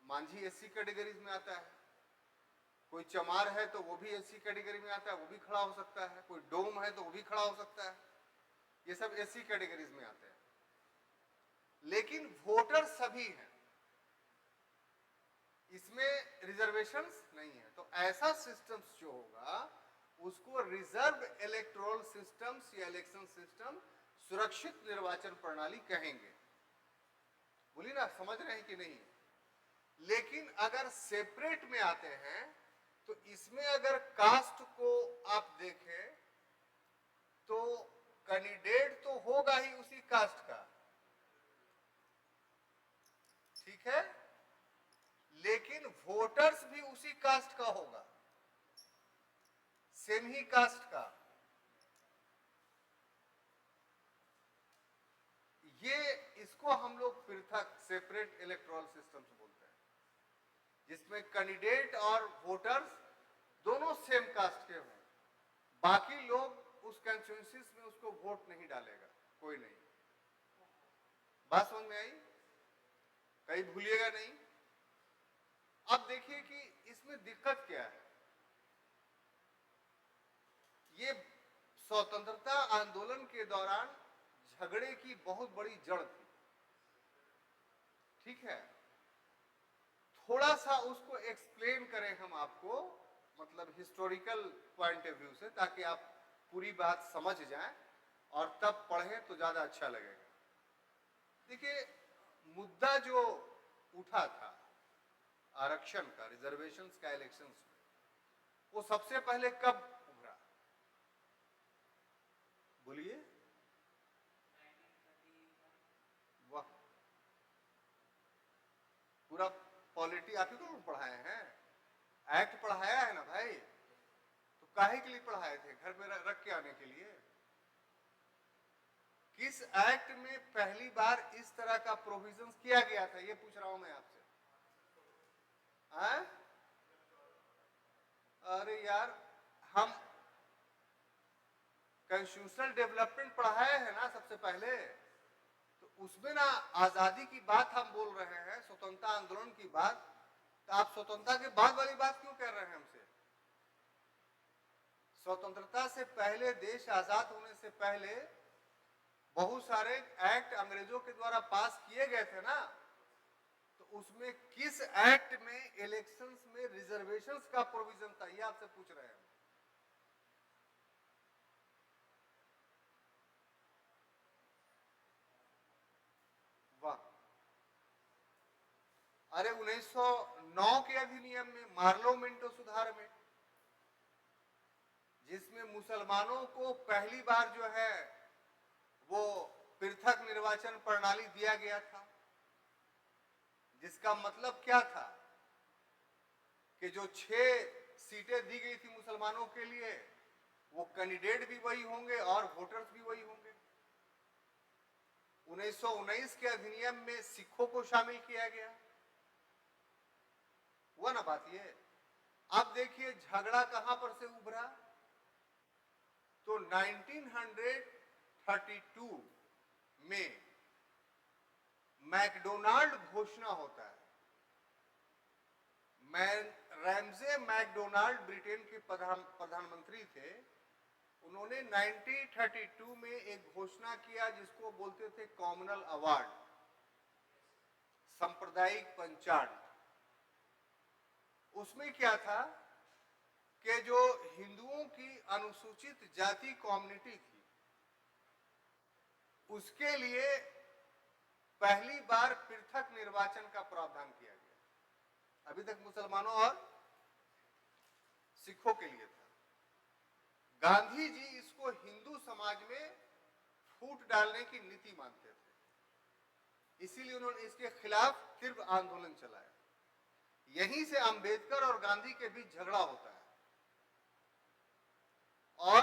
मांझी एससी कैटेगरीज में आता है, कोई चमार है तो वो भी एससी कैटेगरी में आता है, वो भी खड़ा हो सकता है, कोई डोम है तो वो भी खड़ा हो सकता है, ये सब एससी कैटेगरीज में आते हैं, लेकिन वोटर सभी हैं, इसमें रिजर्वेशंस नहीं है। तो ऐसा सिस्टम्स जो होगा उसको रिजर्व इलेक्टोरल सिस्टम्स या इलेक्शन सिस्टम, सुरक्षित निर्वाचन प्रणाली कहेंगे। बोलिए ना, समझ रहे हैं कि नहीं? लेकिन अगर सेपरेट में आते हैं तो इसमें अगर कास्ट को आप देखें तो कैंडिडेट तो होगा ही उसी कास्ट का, ठीक है, लेकिन वोटर्स भी उसी कास्ट का होगा, सेम ही कास्ट का। ये इसको हम लोग पृथक सेपरेट इलेक्टोरल सिस्टम्स बोलते हैं, जिसमें कैंडिडेट और वोटर्स दोनों सेम कास्ट के हों, बाकी लोग उस कंस्टिट्यूएंसीज में उसको वोट नहीं डालेगा, कोई नहीं। बात समझ में आई? कहीं भूलिएगा नहीं। अब देखिए कि इसमें दिक्कत क्या है। ये स्वतंत्रता आंदोलन के दौरान झगड़े की बहुत बड़ी जड़ थी, ठीक है, थोड़ा सा उसको एक्सप्लेन करें हम आपको, मतलब हिस्टोरिकल पॉइंट ऑफ व्यू से, ताकि आप पूरी बात समझ जाएं और तब पढ़ें तो ज्यादा अच्छा लगेगा। देखिए, मुद्दा जो उठा था आरक्षण का, रिजर्वेशंस का इलेक्शंस में, वो सबसे पहले कब उभरा? बोलिए। वाह, पूरा पॉलिटी आप ही को पढ़ाए हैं, एक्ट पढ़ाया है ना भाई, तो काहे के लिए पढ़ाए थे? घर में रख के आने के लिए? किस एक्ट में पहली बार इस तरह का प्रोविजंस किया गया था, ये पूछ रहा हूं मैं आपसे। अरे यार, हम कॉन्स्टिट्यूशनल डेवलपमेंट पढ़ाए हैं ना सबसे पहले, तो उसमें ना आजादी की बात हम बोल रहे हैं, स्वतंत्रता आंदोलन की बात, तो आप स्वतंत्रता के बाद वाली बात क्यों कर रहे हैं हमसे? स्वतंत्रता से पहले, देश आजाद होने से पहले बहुत सारे एक्ट अंग्रेजों के द्वारा पास किए गए थे ना, तो उसमें किस एक्ट में इलेक्शंस में रिजर्वेशंस का प्रोविजन था, ये आपसे पूछ रहे हैं। वाह, अरे 1909 के अधिनियम में, मार्लोमेंटो सुधार में, जिसमें मुसलमानों को पहली बार जो है वो पृथक निर्वाचन प्रणाली दिया गया था, जिसका मतलब क्या था कि जो 6 सीटें दी गई थी मुसलमानों के लिए, वो कैंडिडेट भी वही होंगे और वोटर्स भी वही होंगे। 1919 के अधिनियम में सिखों को शामिल किया गया, हुआ ना बात ये। अब देखिए झगड़ा कहां पर से उभरा, तो 1932 में मैकडोनाल्ड घोषणा होता है, रैमजे मैकडोनाल्ड ब्रिटेन के प्रधानमंत्री थे। उन्होंने 1932 में एक घोषणा किया जिसको बोलते थे कॉमनल अवार्ड, सांप्रदायिक पंचांग। उसमें क्या था कि जो हिंदुओं की अनुसूचित जाति कम्युनिटी थी, उसके लिए पहली बार पृथक निर्वाचन का प्रावधान किया गया। अभी तक मुसलमानों और सिखों के लिए था। गांधी जी इसको हिंदू समाज में फूट डालने की नीति मानते थे, इसीलिए उन्होंने इसके खिलाफ तीव्र आंदोलन चलाया। यहीं से अंबेडकर और गांधी के बीच झगड़ा होता है और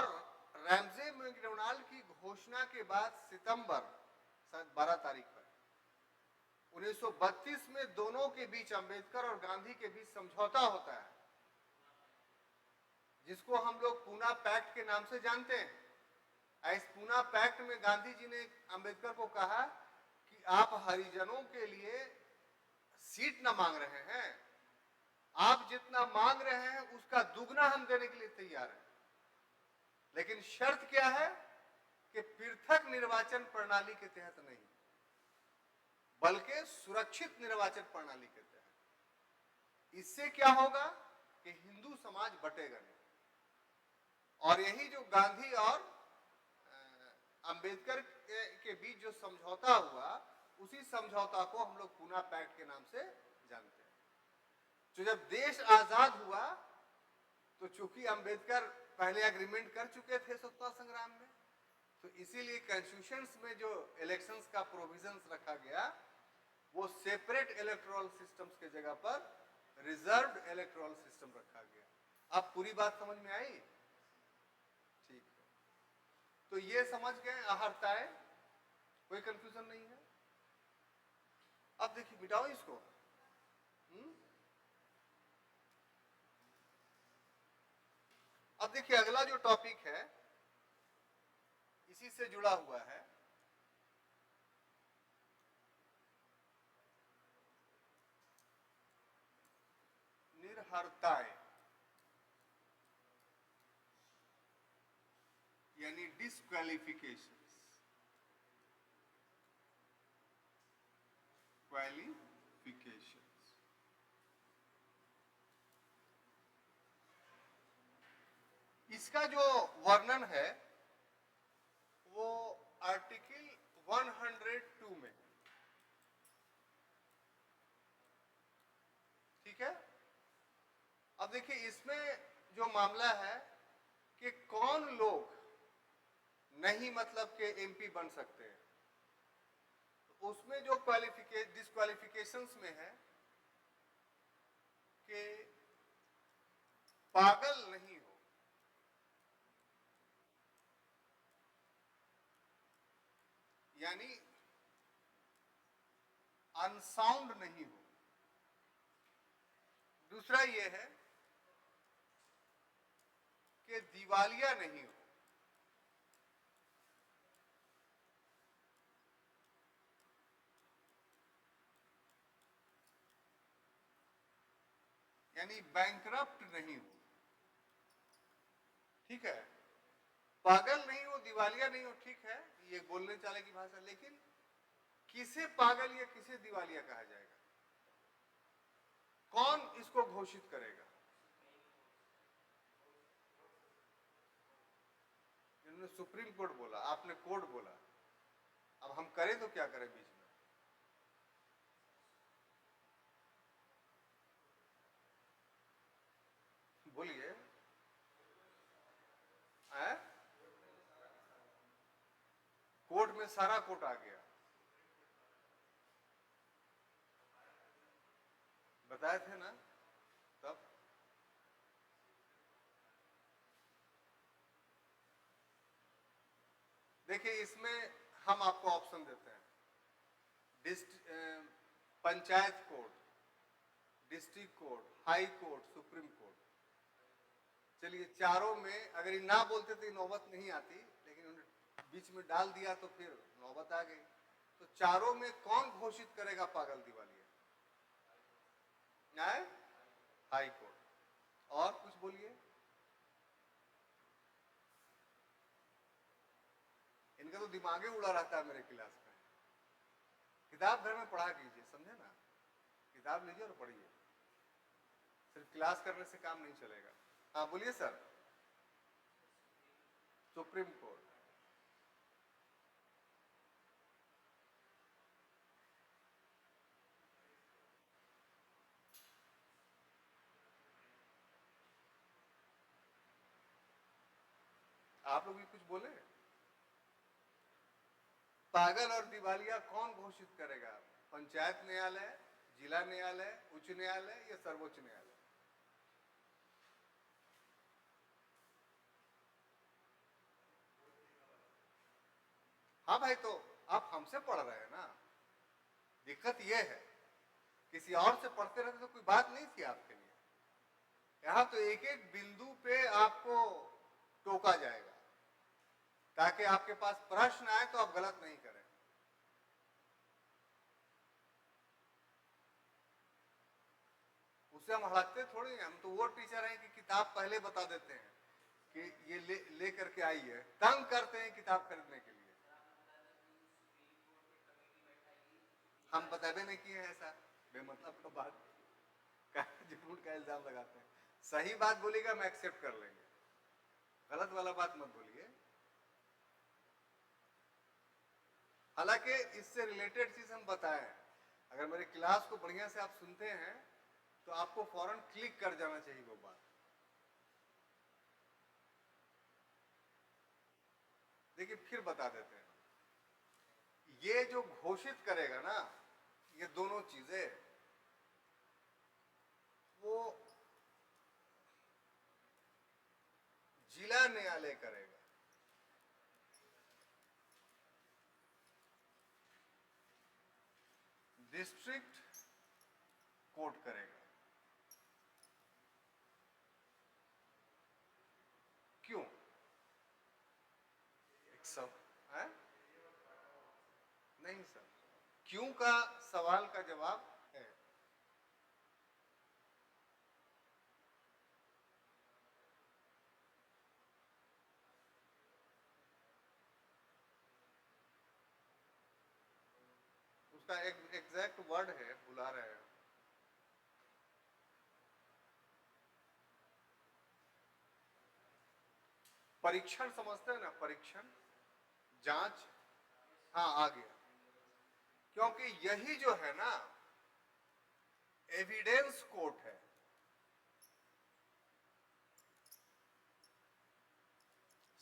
रैमजे मैकडोनाल्ड की घोषणा के बाद सितंबर 12 तारीख पर 1932 में दोनों के बीच, अंबेडकर और गांधी के बीच समझौता होता है, जिसको हम लोग पूना पैक्ट के नाम से जानते हैं। इस पूना पैक्ट में गांधी जी ने अंबेडकर को कहा कि आप हरिजनों के लिए सीट न मांग रहे हैं, आप जितना मांग रहे हैं उसका दुगना हम देने के लिए तैयार हैं, लेकिन शर्त क्या है कि पृथक निर्वाचन प्रणाली के तहत नहीं, बल्कि सुरक्षित निर्वाचन प्रणाली के तहत। इससे क्या होगा कि हिंदू समाज बटेगा नहीं। और यही जो गांधी और अंबेडकर के बीच जो समझौता हुआ, उसी समझौता को हम लोग पूना पैक्ट के नाम से जानते हैं। तो जब देश आजाद हुआ तो चूंकि अंबेडकर पहले एग्रीमेंट कर चुके थे स्वतंत्रता संग्राम में, तो इसीलिए कॉन्स्टिट्यूशन में जो इलेक्शंस का प्रोविजंस रखा गया वो सेपरेट इलेक्टोरल सिस्टम्स के जगह पर रिजर्व्ड इलेक्टोरल सिस्टम रखा गया। अब पूरी बात समझ में आई? ठीक है, तो ये समझ गए आहरता है, कोई कंफ्यूजन नहीं है। अब देखिए, मिटाओ इसको। अब देखिए, अगला जो टॉपिक है इसी से जुड़ा हुआ है। निर्हरताएं यानी डिस्क्वालिफिकेशंस। क्वालिफिकेशंस इसका जो वर्णन है वो आर्टिकल 102 में, ठीक है। अब देखिए, इसमें जो मामला है कि कौन लोग नहीं मतलब के एमपी बन सकते हैं, तो उसमें जो डिस्क्वालिफिकेशंस में है कि पागल नहीं हो, यानी अनसाउंड नहीं हो। दूसरा ये है कि दिवालिया नहीं हो। यानी बैंकरप्ट नहीं हो, ठीक है। पागल नहीं हो, दिवालिया नहीं हो, ठीक है, ये बोलने चाले की भाषा। लेकिन किसे पागल या किसे दिवालिया कहा जाएगा? कौन इसको घोषित करेगा? इन्होंने सुप्रीम कोर्ट बोला, आपने कोर्ट बोला, अब हम करें तो क्या करें बीच में? बोलिए। कोर्ट में सारा कोर्ट आ गया, बताए थे ना तब। देखिए, इसमें हम आपको ऑप्शन देते हैं, panchayat court, district court, high court, supreme court. चलिए, चारों में अगर ये ना बोलते तो नौबत नहीं आती, लेकिन उन्होंने बीच में डाल दिया तो फिर नौबत आ गई। तो चारों में कौन घोषित करेगा पागल दिवालिया? High court. और कुछ बोलिए। इनका तो दिमाग ही उड़ा रहता है मेरे क्लास में। किताब घर में पढ़ा कीजिए, समझे ना, किताब लीजिए और पढ़िए, सिर्फ क्लास करने से काम नहीं चलेगा। हाँ बोलिए सर। सुप्रीम कोर्ट, आप लोग भी कुछ बोले। पागल और दिवालिया कौन घोषित करेगा? पंचायत न्यायालय, जिला न्यायालय, उच्च न्यायालय या सर्वोच्च न्यायालय? हाँ भाई, तो आप हमसे पढ़ रहे हैं ना, दिक्कत यह है, किसी और से पढ़ते रहते तो कोई बात नहीं थी आपके लिए। यहां तो एक एक बिंदु पे आपको टोका जाएगा ताकि आपके पास प्रश्न आए तो आप गलत नहीं करें। उससे हम हड़कते थोड़ी हैं, हम तो वो टीचर हैं कि किताब पहले बता देते हैं कि ये ले करके आई है, तंग करते हैं किताब खरीदने के लिए। हम बताबे नहीं किए हैं ऐसा, बेमतलब का बात झूठ का इल्जाम लगाते हैं। सही बात बोलेगा मैं एक्सेप्ट कर लेंगे, गलत वाला बात मत बोलिए। हालांकि इससे रिलेटेड चीज हम बताएं, अगर मेरे क्लास को बढ़िया से आप सुनते हैं तो आपको फौरन क्लिक कर जाना चाहिए वो बात। देखिए फिर बता देते हैं, ये जो घोषित करेगा ना, ये दोनों चीजें वो जिला न्यायालय करेगा। डिस्ट्रिक्ट कोर्ट करेगा। क्यों? एक सब है? नहीं सर, क्यों का सवाल का जवाब है। उसका एक एग्जैक्ट वर्ड है, बुला रहे हैं। परीक्षण समझते हैं ना, परीक्षण, जांच। हाँ आ गया, क्योंकि यही जो है ना एविडेंस कोर्ट है।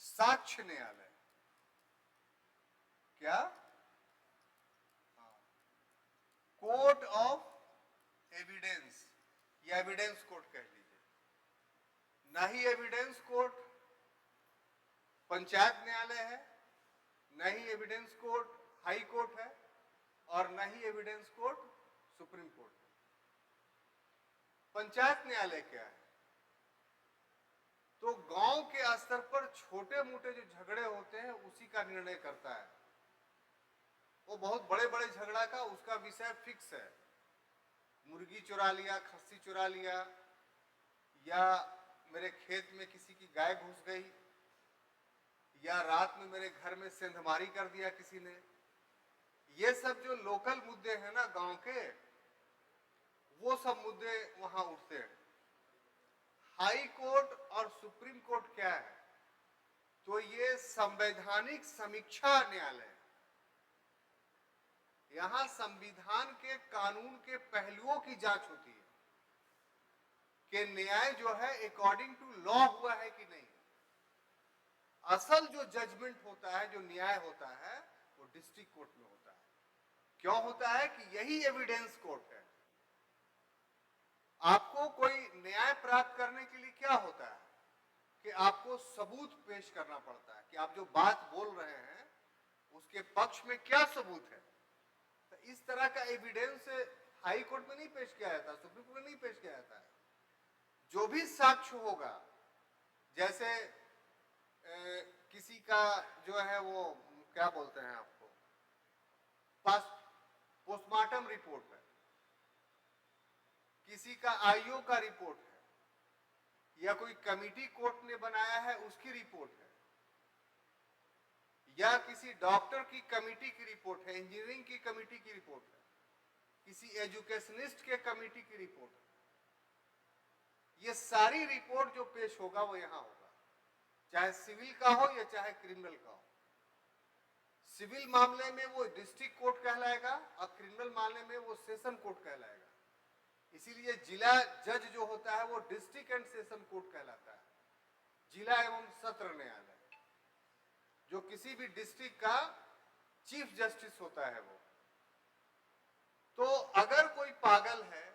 साक्ष्य न्यायालय क्या? कोर्ट ऑफ एविडेंस या एविडेंस कोर्ट कह लीजिए। ना ही एविडेंस कोर्ट पंचायत न्यायालय है, न ही एविडेंस कोर्ट हाई कोर्ट है, और न ही एविडेंस कोर्ट सुप्रीम कोर्ट है। पंचायत न्यायालय क्या है? तो गांव के स्तर पर छोटे मोटे जो झगड़े होते हैं उसी का निर्णय करता है। वो बहुत बड़े बड़े झगड़ा का उसका विषय फिक्स है, मुर्गी चुरा लिया, खस्सी चुरा लिया, या मेरे खेत में किसी की गाय घुस गई, या रात में मेरे घर में सेंधमारी कर दिया किसी ने। ये सब जो लोकल मुद्दे हैं ना गांव के, वो सब मुद्दे वहां उठते हैं। हाई कोर्ट और सुप्रीम कोर्ट क्या है? तो ये संवैधानिक समीक्षा न्यायालय, यहां संविधान के कानून के पहलुओं की जांच होती है कि न्याय जो है अकॉर्डिंग टू लॉ हुआ है कि नहीं। असल जो जजमेंट होता है, जो न्याय होता है, वो डिस्ट्रिक्ट कोर्ट में होता है। क्यों होता है? कि यही एविडेंस कोर्ट है। आपको कोई न्याय प्राप्त करने के लिए क्या होता है कि आपको सबूत पेश करना पड़ता है कि आप जो बात बोल रहे हैं उसके पक्ष में क्या सबूत है। तो इस तरह का एविडेंस हाई कोर्ट में नहीं पेश किया जाता, सुप्रीम कोर्ट में नहीं पेश किया जाता है। जो भी साक्ष्य होगा, जैसे किसी का जो है वो क्या बोलते हैं आपको, पास पोस्टमार्टम रिपोर्ट है, किसी का आईओ का रिपोर्ट है, या कोई कमिटी कोर्ट ने बनाया है उसकी रिपोर्ट है, या किसी डॉक्टर की कमिटी की रिपोर्ट है, इंजीनियरिंग की कमिटी की रिपोर्ट है, किसी एजुकेशनिस्ट के कमिटी की रिपोर्ट है, ये सारी रिपोर्ट जो पेश होगा वो यहां होगा, चाहे सिविल का हो या चाहे क्रिमिनल का हो। सिविल मामले में वो डिस्ट्रिक्ट कोर्ट कहलाएगा और क्रिमिनल मामले में वो सेशन कोर्ट कहलाएगा। इसीलिए जिला जज जो होता है वो डिस्ट्रिक्ट एंड सेशन कोर्ट कहलाता है, जिला एवं सत्र न्यायालय। जो किसी भी डिस्ट्रिक्ट का चीफ जस्टिस होता है वो। तो अगर कोई पागल है,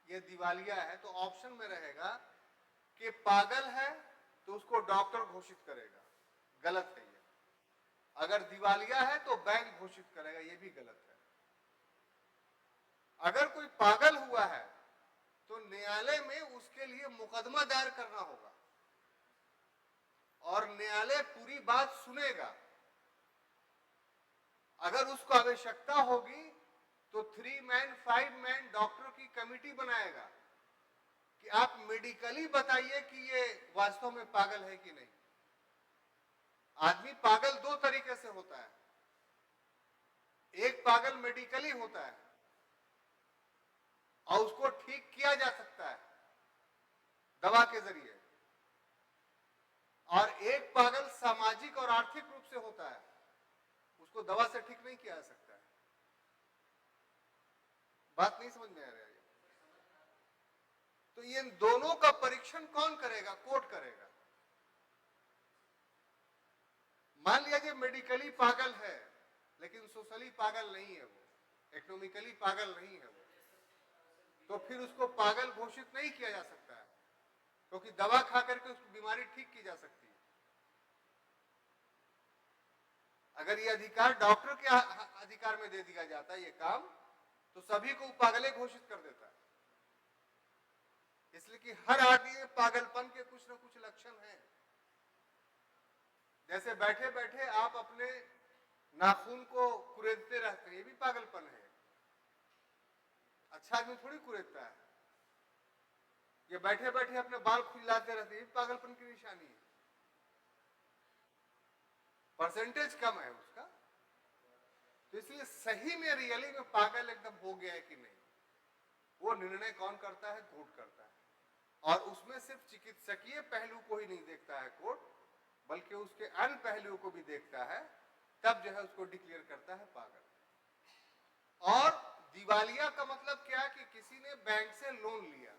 ये दिवालिया है, तो ऑप्शन में रहेगा कि पागल है तो उसको डॉक्टर घोषित करेगा, गलत है ये। अगर दिवालिया है तो बैंक घोषित करेगा, ये भी गलत है। अगर कोई पागल हुआ है तो न्यायालय में उसके लिए मुकदमा दायर करना होगा और न्यायालय पूरी बात सुनेगा। अगर उसको आवश्यकता होगी तो 3 मैन 5 मैन डॉक्टर की कमिटी बनाएगा कि आप मेडिकली बताइए कि ये वास्तव में पागल है कि नहीं। आदमी पागल दो तरीके से होता है, एक पागल मेडिकली होता है और उसको ठीक किया जा सकता है दवा के जरिए, और एक पागल सामाजिक और आर्थिक रूप से होता है, उसको दवा से ठीक नहीं किया जा सकता है। बात नहीं समझ में आ रहा है? तो ये दोनों का परीक्षण कौन करेगा? कोर्ट करेगा। मान लिया कि मेडिकली पागल है लेकिन सोशली पागल नहीं है, वो इकोनॉमिकली पागल नहीं है वो, तो फिर उसको पागल घोषित नहीं किया जा सकता है, क्योंकि दवा खा करके उसकी बीमारी ठीक की जा सकती है। अगर ये अधिकार डॉक्टर के अधिकार में दे दिया जाता है ये काम, तो सभी को पागले घोषित कर देता है। इसलिए कि हर आदमी में पागलपन के कुछ न कुछ लक्षण हैं। जैसे बैठे बैठे आप अपने नाखून को कुरेदते रहते हैं, ये भी पागलपन है। अच्छा आदमी थोड़ी कुरेदता है। ये बैठे बैठे अपने बाल खुजलाते रहते हैं, ये भी पागलपन की निशानी है। परसेंटेज कम है उसका। तो इसलिए सही में रियली में पागल एकदम हो गया है कि नहीं, वो निर्णय कौन करता है? कोर्ट करता है। और उसमें सिर्फ चिकित्सकीय पहलू को ही नहीं देखता है कोर्ट, बल्कि उसके अन्य पहलुओं को भी देखता है, तब जो है उसको डिक्लेयर करता है पागल। और दिवालिया का मतलब क्या? कि किसी ने बैंक से लोन लिया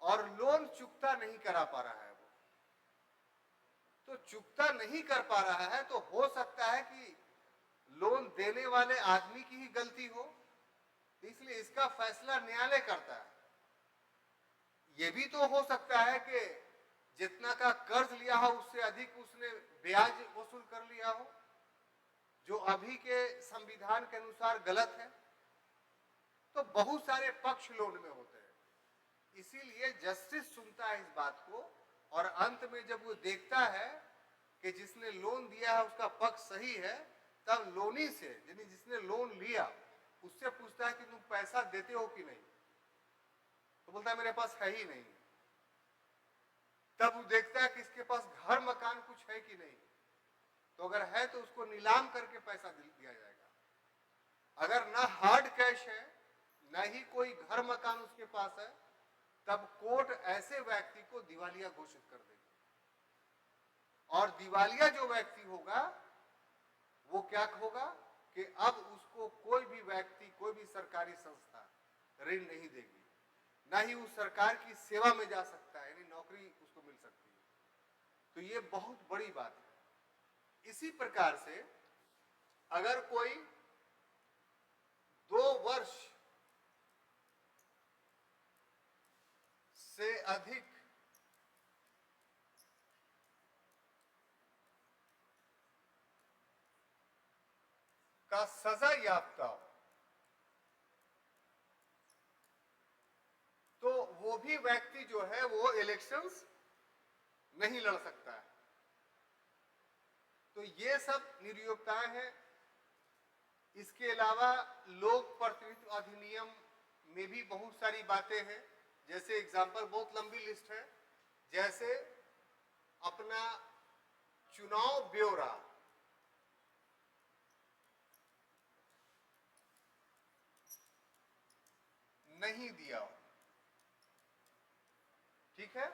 और लोन चुकता नहीं करा पा रहा है, वो तो चुकता नहीं कर पा रहा है, तो हो सकता है कि लोन देने वाले आदमी की ही गलती हो, इसलिए इसका फैसला न्यायालय करता है। यह भी तो हो सकता है कि जितना का कर्ज लिया हो उससे अधिक उसने ब्याज वसूल कर लिया हो, जो अभी के संविधान के अनुसार गलत है। तो बहुत सारे पक्ष लोन में होते हैं, इसीलिए जस्टिस सुनता है इस बात को, और अंत में जब वो देखता है कि जिसने लोन दिया है उसका पक्ष सही है, तब लोनी से, यानी जिसने लोन लिया उससे पूछता है कि तुम पैसा देते हो कि नहीं, तो बोलता है मेरे पास है ही नहीं। तब वो देखता है कि इसके पास घर मकान कुछ है कि नहीं, तो अगर है तो उसको नीलाम करके पैसा दिया जाएगा। अगर ना हार्ड कैश है, ना ही कोई घर मकान उसके पास है, तब कोर्ट ऐसे व्यक्ति को दिवालिया घोषित कर देगी। और दिवालिया जो व्यक्ति होगा वो क्या होगा कि अब उसको कोई भी व्यक्ति, कोई भी सरकारी संस्था ऋण नहीं देगी, ना ही उस सरकार की सेवा में जा सकता है, यानी नौकरी उसको मिल सकती है। तो ये बहुत बड़ी बात है। इसी प्रकार से अगर कोई 2 वर्ष से अधिक का सजा याफ्ता हो, तो वो भी व्यक्ति जो है वो इलेक्शंस नहीं लड़ सकता है। तो ये सब नियोक्ताएं हैं। इसके अलावा लोक प्रतिनिधित्व अधिनियम में भी बहुत सारी बातें हैं, जैसे एग्जाम्पल, बहुत लंबी लिस्ट है, जैसे अपना चुनाव ब्यौरा नहीं दिया हो, ठीक है।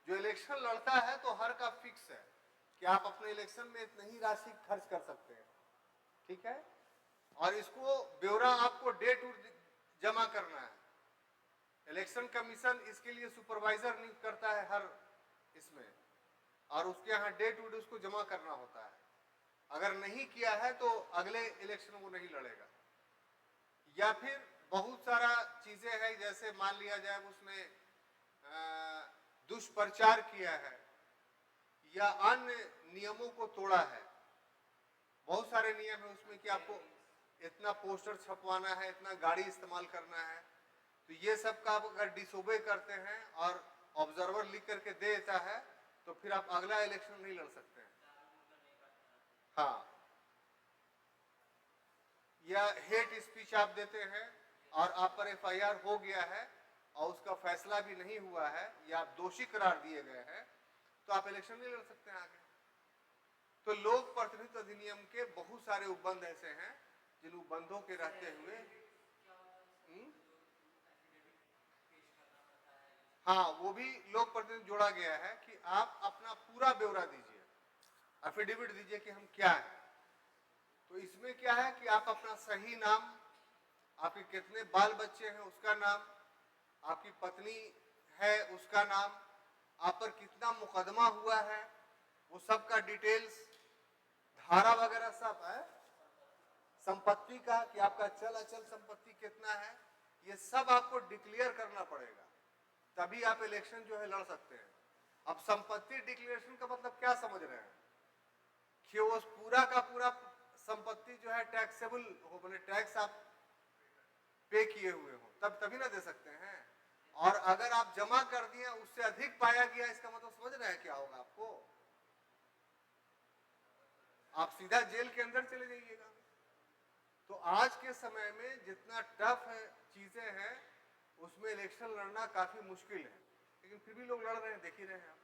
जो इलेक्शन लड़ता है तो हर का फिक्स है कि आप अपने इलेक्शन में इतनी ही राशि खर्च कर सकते हैं, ठीक है। और इसको ब्यौरा आपको डे टू जमा करना है। इलेक्शन कमीशन इसके लिए सुपरवाइजर नियुक्त करता है हर इसमें, और उसके यहाँ डे टू डे उसको जमा करना होता है। अगर नहीं किया है तो अगले इलेक्शन वो नहीं लड़ेगा। या फिर बहुत सारा चीजें हैं, जैसे मान लिया जाए उसने दुष्प्रचार किया है या अन्य नियमों को तोड़ा है। बहुत सारे नियम है उसमें कि आपको इतना पोस्टर छपवाना है, इतना गाड़ी इस्तेमाल करना है। तो ये सब का आप अगर डिसोबे करते हैं और ऑब्जर्वर लिख करके दे देता है तो फिर आप अगला इलेक्शन नहीं लड़ सकते हैं। हाँ, या हेट स्पीच आप देते हैं और आप पर एफआईआर हो गया है और उसका फैसला भी नहीं हुआ है या आप दोषी करार दिए गए हैं, तो आप इलेक्शन नहीं लड़ सकते हैं आगे। तो लोक प्रतिनिधित्व अधिनियम के बहुत सारे उपबंध ऐसे हैं जिन उपबंधों के रहते हुए हाँ, वो भी लोक प्रतिनिधि जोड़ा गया है कि आप अपना पूरा ब्यौरा दीजिए, एफिडेविट दीजिए कि हम क्या है। तो इसमें क्या है कि आप अपना सही नाम, आपके कितने बाल बच्चे हैं उसका नाम, आपकी पत्नी है उसका नाम, आप पर कितना मुकदमा हुआ है वो सब का डिटेल्स, धारा वगैरह सब है, संपत्ति का कि आपका चल अचल संपत्ति कितना है, ये सब आपको डिक्लेयर करना पड़ेगा, तभी आप इलेक्शन जो है लड़ सकते हैं। अब संपत्ति डिक्लेरेशन का मतलब क्या समझ रहे हैं कि वो पूरा का पूरा संपत्ति जो है टैक्सेबल हो, मतलब टैक्स आप पे किए हुए हो, तब तभी ना दे सकते हैं। और अगर आप जमा कर दिए उससे अधिक पाया गया, इसका मतलब समझ रहे हैं क्या होगा आपको, आप सीधा जेल के अंदर चले जाइएगा। तो आज के समय में जितना टफ है चीजें हैं उसमें इलेक्शन लड़ना काफी मुश्किल है, लेकिन फिर भी लोग लड़ रहे हैं, देख ही रहे हैं आप।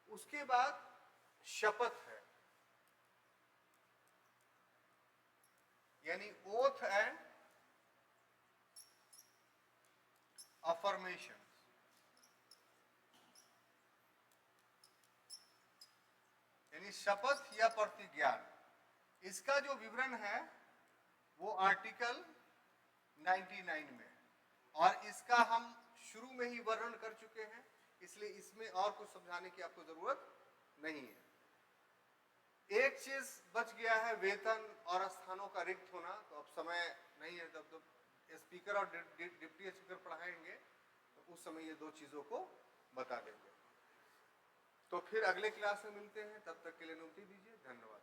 उसके बाद शपथ है, यानी ओथ एंड अफर्मेशन। यानी शपथ या प्रतिज्ञान, इसका जो विवरण है वो आर्टिकल 99 में, और इसका हम शुरू में ही वर्णन कर चुके हैं, इसलिए इसमें और कुछ समझाने की आपको जरूरत नहीं है। एक चीज बच गया है, वेतन और स्थानों का रिक्त होना, तो अब समय नहीं है, तब तो स्पीकर और डिप्टी स्पीकर पढ़ाएंगे तो उस समय ये दो चीजों को बता देंगे। तो फिर अगले क्लास में मिलते हैं, तब तक के लिए अनुमति दीजिए, धन्यवाद।